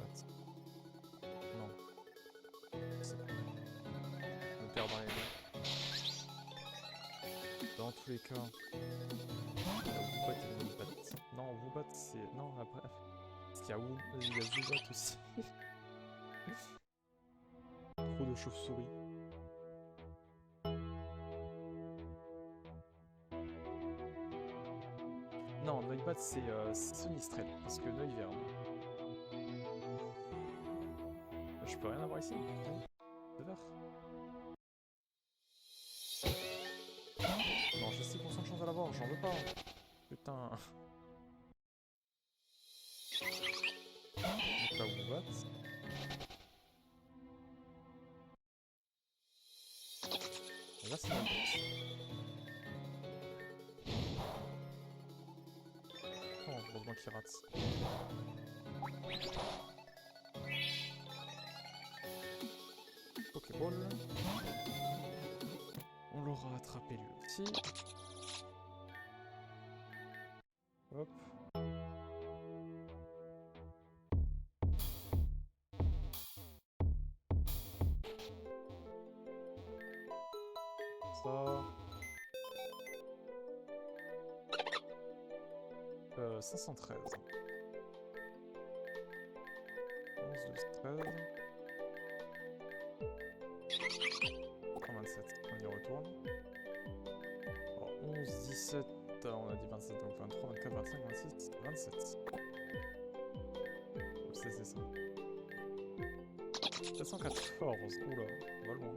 Dans tous les cas, il y a Woobat et Woobat. Non, Woobat c'est... Non, après... Parce qu'il y a Woobat aussi. Trop de chauves-souris. Non, Noibat c'est Sonistrel, parce que Noivern. Je peux rien avoir ici? Non. De vert. Non, j'ai 6% de chance à l'avoir, j'en veux pas. Putain. Donc là, Woobat. Et là, c'est Noibat. Oh, heureusement qu'il rate. Pokéball. On l'aura attrapé lui aussi. Hop. Ça. 513. 11, 12, 13. 127, on y retourne. Alors, 11, 17, on a dit 27, donc 23, 24, 25, 26, 27. C'est ça. 414, oula, on va loin.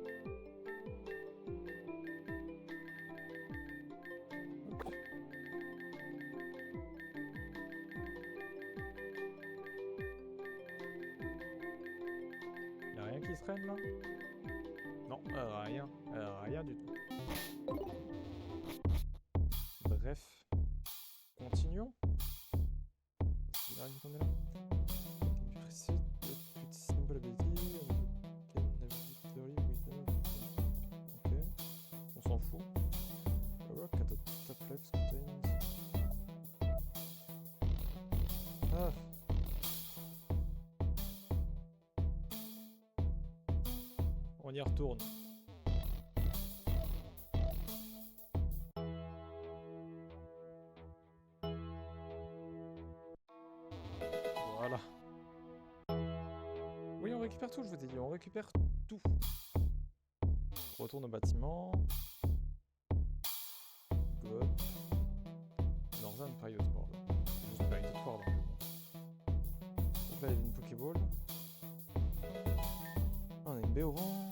Y'a rien qui se traîne là? Non, rien. Rien du tout. Bref. Continuons. Il arrive qu'on est là. Simple ability. Ok. On s'en fout. A rock at the top left contains. Ah. On y retourne. Voilà. Oui, on récupère tout, je vous ai dit. On récupère tout. On retourne au bâtiment. Go up. Northern Pirate World. Juste pas une autre World. Donc là, il y avait une Pokéball. On a une Béoran.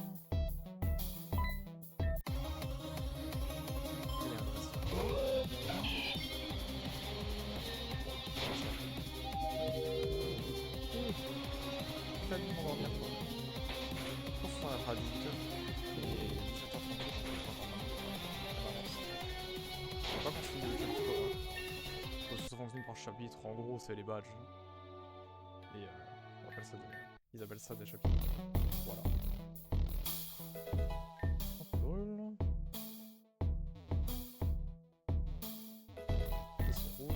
On va revenir quoi. Je pense qu'on va être à 18h et 17h30. Je sais pas quand je finis le chapitre quoi. Parce que ça fonctionne par chapitre, en gros c'est les badges. Et on appelle ça ils appellent ça des chapitres. Voilà. On brûle. Et c'est rouge.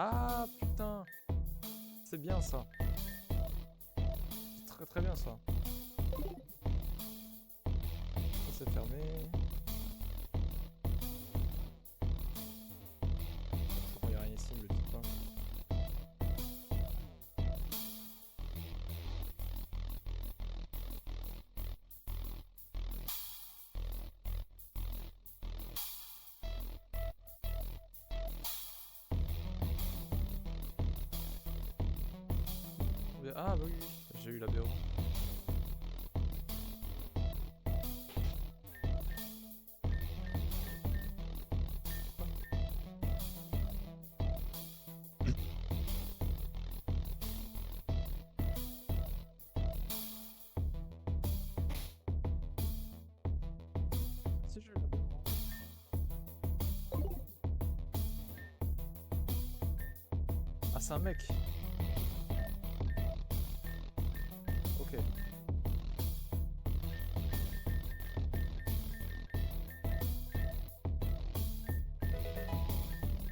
Ah putain, c'est bien ça. C'est très très bien ça. Ça c'est fermé. Il n'y a rien ici, ne le dites pas. Ah bah oui, j'ai eu la BO. Si j'ai eu la BO. Ah c'est un mec. Ok.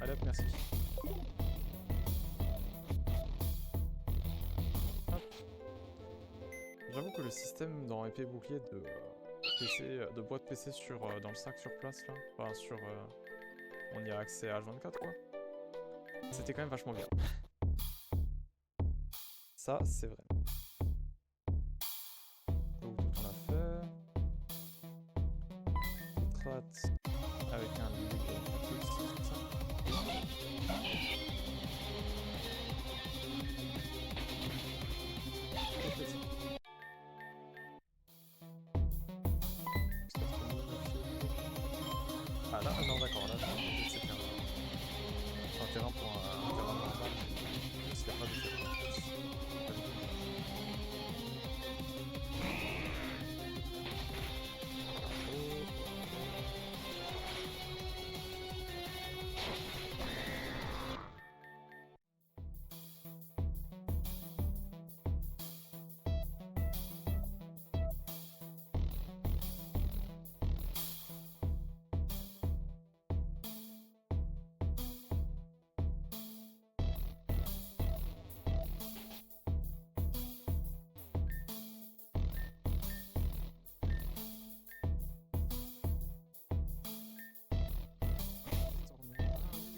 Allez hop, merci. Hop. que le système dans épée et bouclier de PC, de boîte PC sur, dans le sac sur place là, enfin sur... on y a accès à H24 quoi. C'était quand même vachement bien. Ça, c'est vrai. Donc tout on a fait. Trate avec un livre comme ça. Ah là, non d'accord, là je pense que c'était un terrain pour un terrain normal, mais s'il n'y a pas de terrain.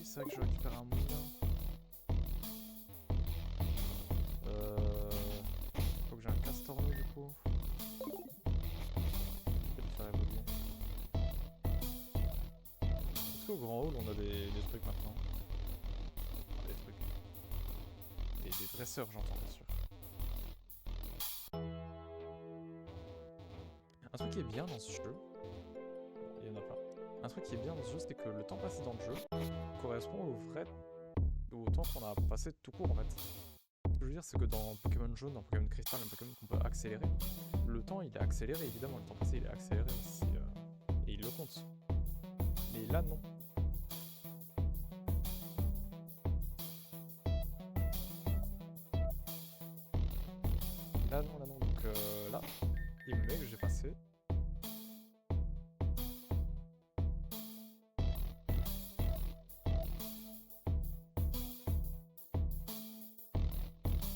C'est vrai que je récupère un moulin. Faut que j'ai un castorno du coup. Je vais le faire évoluer. Est-ce qu'au grand hall on a des trucs maintenant? Des trucs. Des dresseurs j'entends bien sûr. Un truc qui est bien dans ce jeu, il y en a plein. Un truc qui est bien dans ce jeu, c'est que le temps passé dans le jeu correspond au temps qu'on a passé tout court en fait. Ce que je veux dire, c'est que dans Pokémon jaune, dans Pokémon cristal, un Pokémon qu'on peut accélérer, le temps il est accéléré évidemment, le temps passé il est accéléré et il le compte. Mais là non. Là non, donc là, il me met que j'ai passé.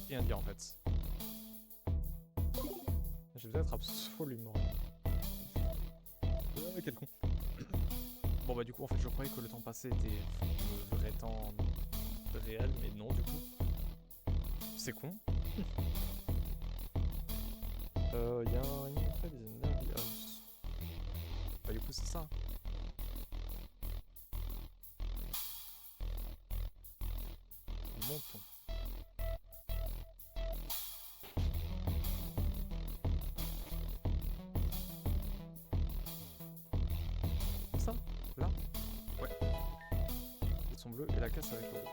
Rien dire en fait. J'ai peut-être absolument rien. Quel con. Bon bah du coup en fait je croyais que le temps passé était le vrai temps réel, mais non du coup. C'est con. Y'a un Infra Designer House. Bah du coup c'est ça. Montons. Comme ça? Là? Ouais. Ils sont bleus et la casse avec le rouge.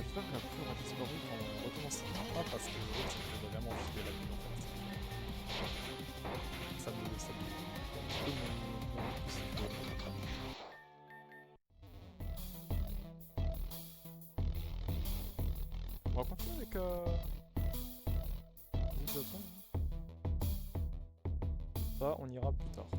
J'espère que la couleur a disparu quand on recommence. Ah, parce que je vais vraiment filer la ville en fait. Ça me un petit peu mon psycho. On va continuer avec Zigzaton. Ça, on ira plus tard.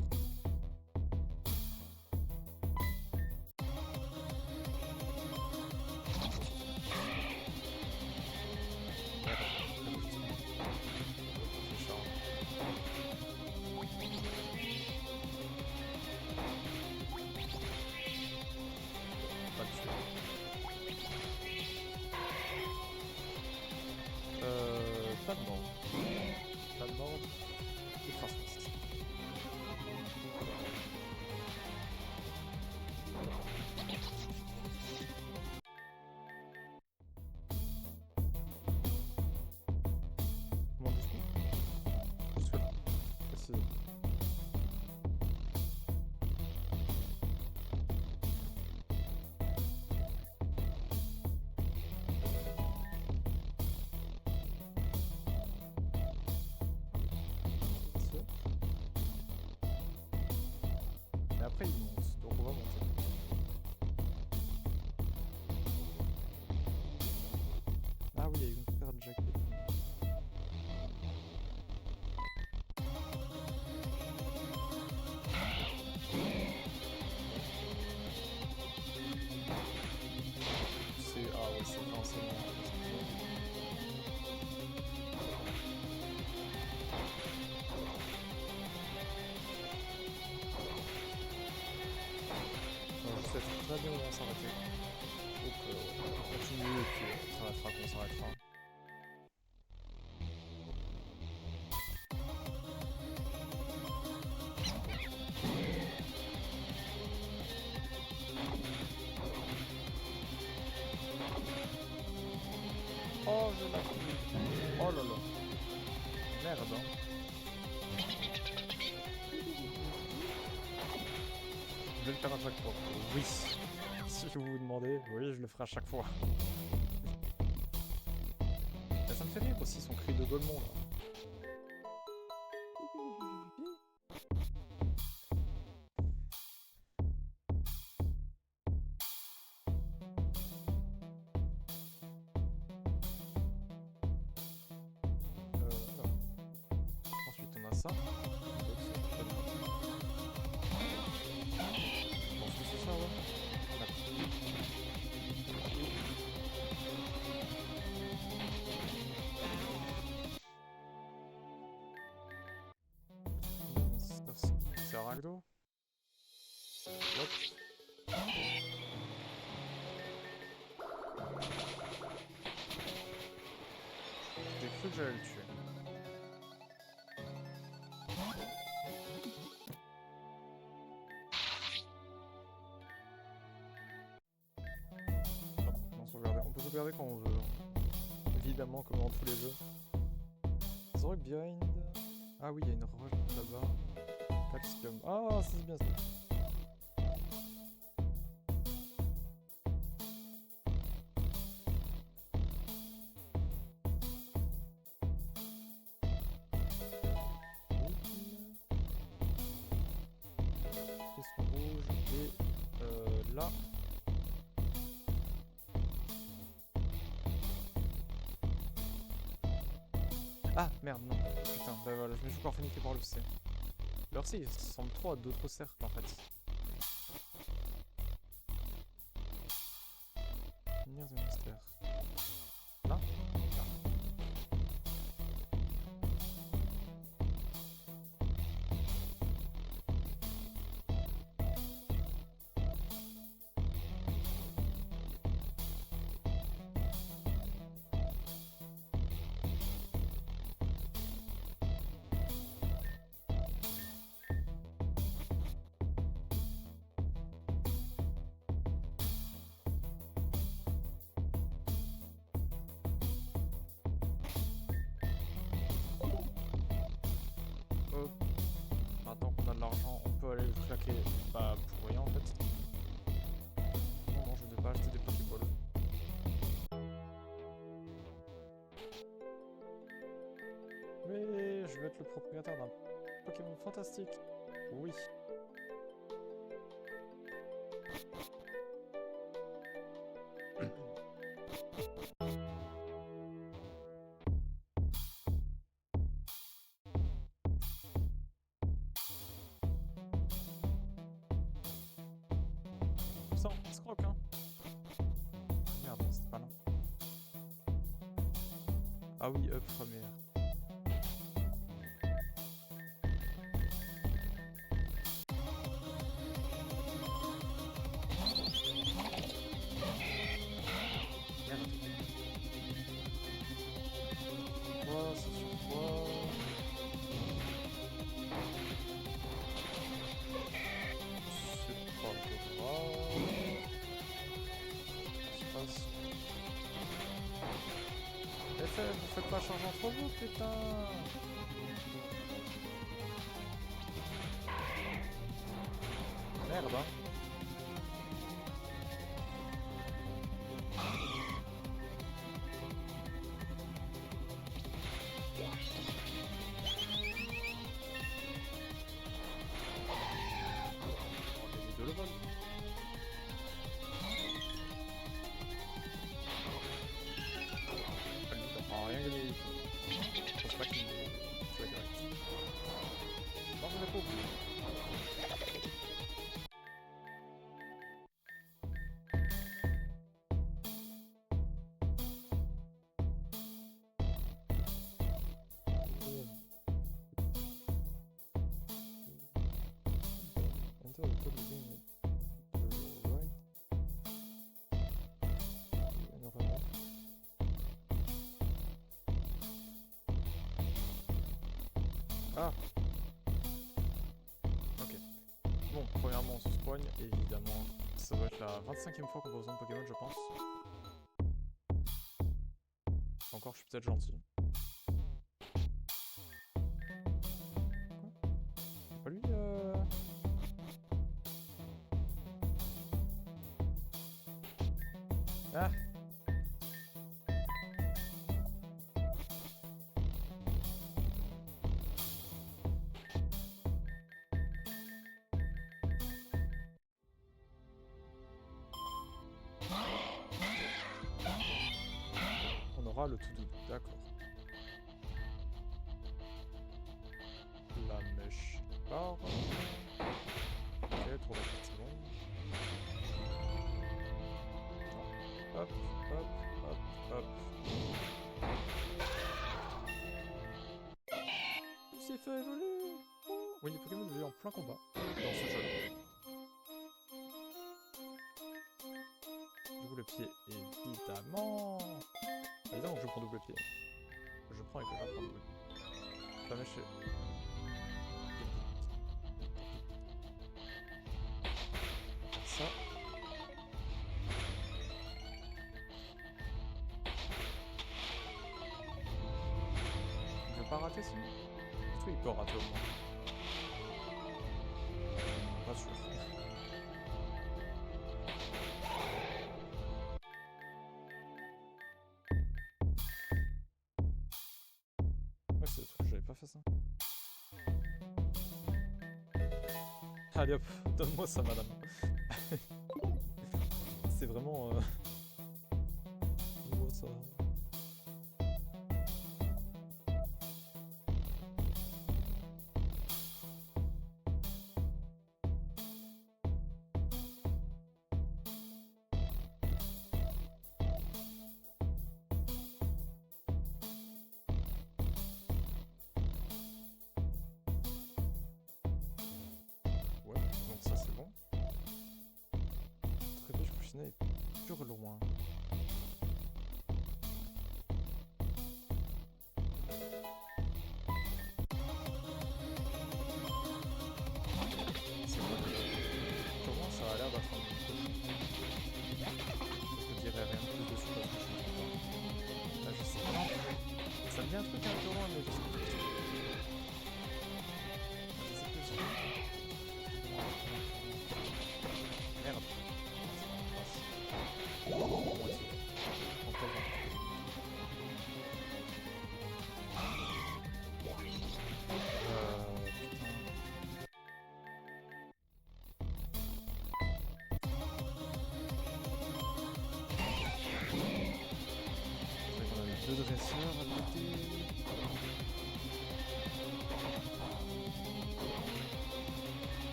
Pas de mort. Pas de mort. Ultra Frost. après il monte, donc on va monter. Ah oui, il y a eu une paire de jackets. Ah ouais, c'est pas enseignement. Je sais très bien où on s'arrêter. Donc on continue et puis on s'arrêtera quand on s'arrêtera. Oh, je l'ai pris. Oh là là. Merde, hein. Je vais le faire à chaque fois. Oui. Si vous vous demandez, oui, je le ferai à chaque fois. Mais ça me fait rire aussi son cri de Golemont là. Voilà. Ensuite on a ça. Je pense que c'est ça, ouais. C'est un ragdo. Hop. J'ai cru que j'allais le tuer. On peut sauvegarder quand on veut. Évidemment, comme dans tous les jeux. Zork behind. Ah oui, il y a une roche là-bas. Calcium. Ah, c'est bien ça. Question rouge et là. Ah merde, non. Putain, bah voilà, je me suis encore fait niquer par le C. Alors si, il ressemble trop à d'autres cercles en fait. Near the monster. Là? Là. Maintenant qu'on a de l'argent, on peut aller le claquer bah, pour rien en fait. Non, non, je ne vais pas acheter des Pokéballs. Mais je vais être le propriétaire d'un Pokémon fantastique. Oui. Ça, on se croque, hein. Merde, c'était pas là. Ah oui, up première. Merde. Quoi, c'est sur quoi? C'est pas grave. Ça se passe. Vous faites pas changer entre vous, putain! Merde, hein! the top using the right. Énormément. Ah! Ok. Bon, premièrement, on se soigne, évidemment. Ça doit être la 25e fois qu'on va besoin de Pokémon, je pense. Encore, je suis peut-être gentil. Quoi? Pas lui, Ah! On aura le tout double, d'accord. La mèche part. Ok, trop rapide, c'est bon. Hop, hop, hop, hop. Il s'est fait voler. Oh. Oui, les Pokémon évoluent en plein combat dans ce jeu-là. Double pied, évidemment. Évidemment que je prends double pied. Je prends et que je prends double pied. La mèche est... Ça. Il veut pas rater sinon? Est-ce qu'il peut rater au moins? Pas sûr. Ouais, c'est le truc, j'avais pas fait ça. Allez hop, donne-moi ça, madame. C'est vraiment... Donne-moi ça. Ouais, donc ça c'est bon. Très bien, je couchinais est pur loin. C'est bon. Comment ça a l'air d'être un peu... Je dirais rien de plus dessus parce que je suis pas... Là, je sais pas. Ça me dit un truc un peu loin, mais je sais plus. Je sais plus. Merde. Moitié. Encore un. Deux dresseurs à côté.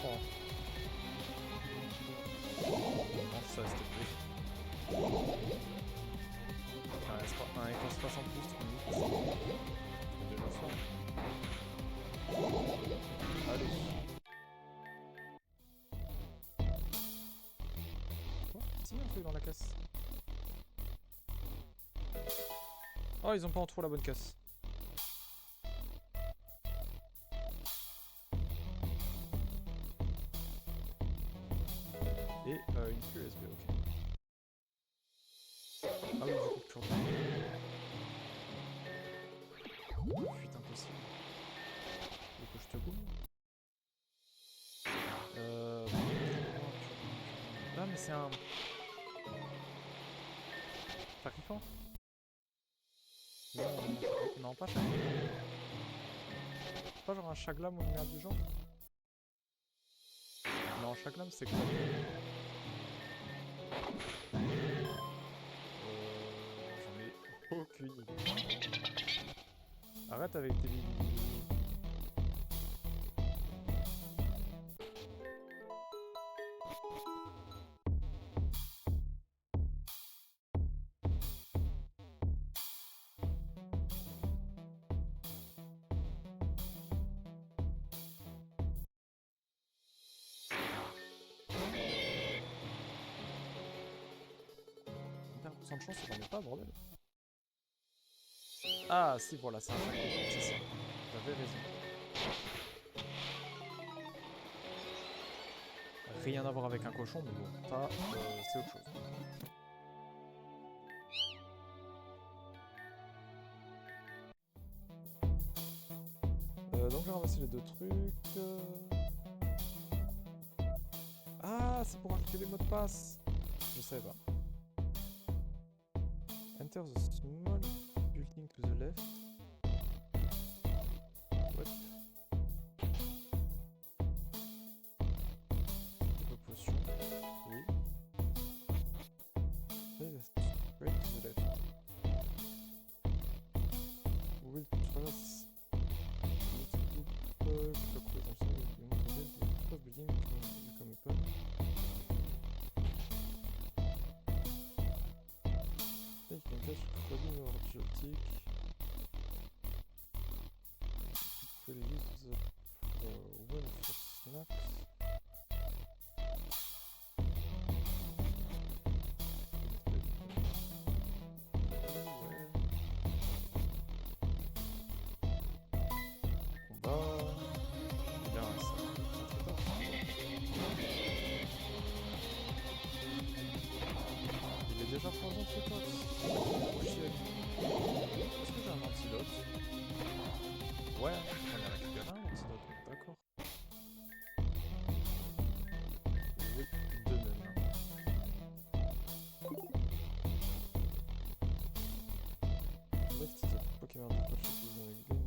Oh. Non, ça c'était plus. Un espace en plus, 3 minutes. C'est déjà ça. Allez. Quoi? Si, un truc dans la caisse. Oh, ils ont pas en trop la bonne caisse. Et une clé USB, ok. Ah oui, du coup, toujours pas. Fuite impossible. Faut que je te goûte. Ah, mais c'est un... Sacrifiant? Non, non, pas Chaglam. Pas genre un Chaglam ou une merde du genre? Non, Chaglam c'est quoi? J'en ai aucune idée. Arrête avec tes billes. 50% de chance, on n'en est pas, bordel. Ah, si, voilà, c'est un chaque cochon, c'est ça. J'avais raison. Rien à voir avec un cochon, mais bon, ça, c'est autre chose. Donc j'ai ramassé les deux trucs. Ah, c'est pour activer les mots de passe. Je savais pas. Enter the small building to the left. What? Type potion. Oui. Right to the left. We will traverse building become open. You can catch clothing or exotic. You will use the well for snacks. Déjà 3 ans ce pote. Oh chier. Est-ce que j'ai un antidote? Ouais, j'en ai récupéré un antidote, d'accord. Oui, deux même. Left is a Pokémon that is in the game.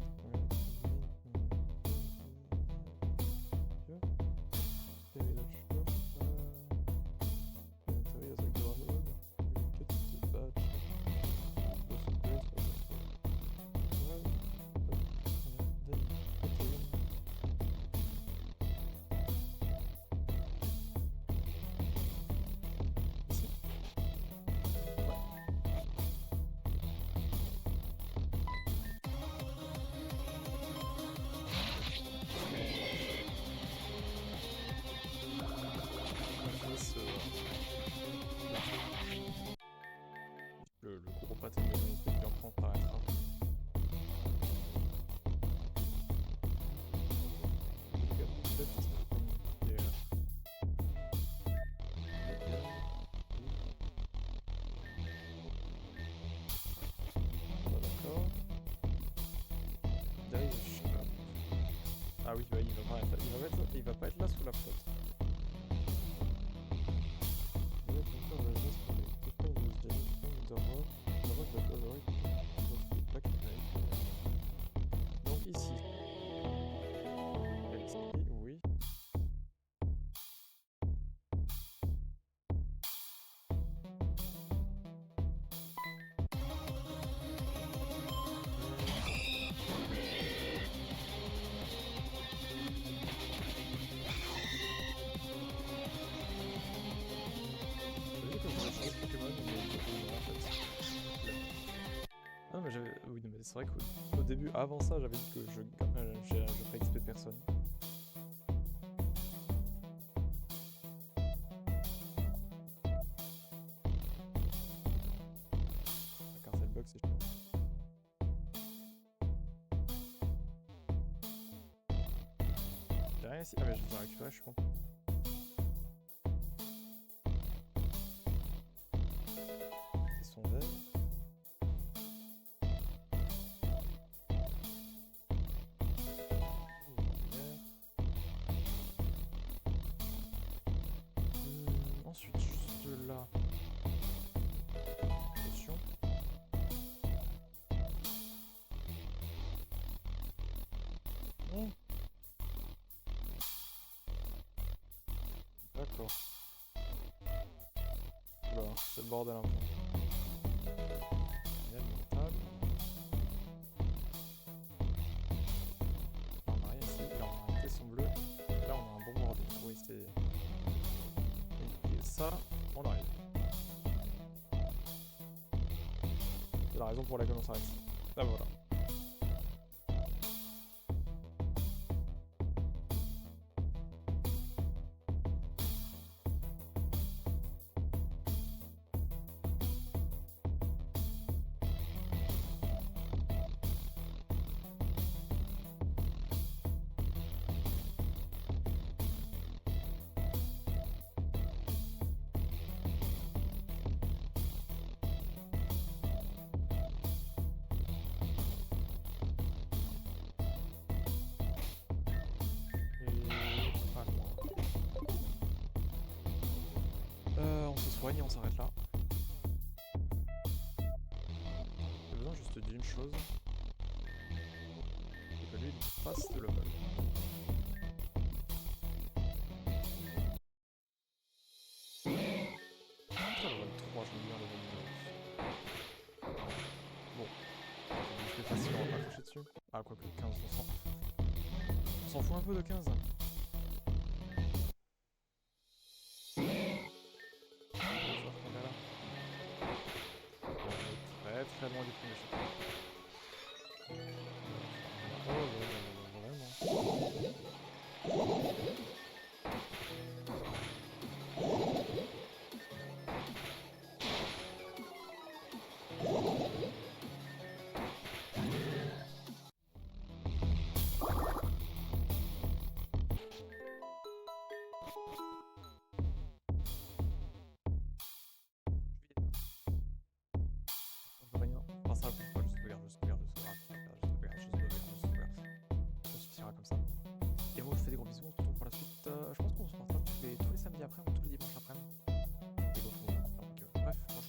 Le gros patin de l'humanité qui enfin apparaîtra. D'accord. Derrière, ah oui, bah, il va pas être là sous la flotte. Donc ici. Oui. Ah mais j'avais... Oui mais c'est vrai qu'au début, avant ça, j'avais dit que je ferais XP personne. La carte box c'est chiant. J'ai rien ici. Ah mais je vais récupérer, je suis con. C'est son verre. Ensuite, juste là. Potion. D'accord. Oula, c'est le bordel un peu. Il y a le mental. On a rien ici. Là, on a un tesson bleu. Là, on a un bon bordel. Oui, c'est... Et ça, on arrive. C'est la raison pour laquelle on s'arrête. Là, voilà. soigne et on s'arrête là. J'ai besoin juste d'une chose. C'est que lui il passe de level. Putain, level 3, je me dis level 9. Bon. C'est facile, on va pas cracher dessus. Ah, quoique 15%. On s'en fout un peu de 15. Très loin du premier chapitre. Oh là là là là, vraiment. Rien. Enfin, ça, juste sauvegarde, juste sauvegarde, juste sauvegarde, ça suffira comme ça. Et moi, je vous fais des gros bisous, on se retrouve pour la suite. Je pense qu'on se retrouvera tous les samedis après ou tous les dimanches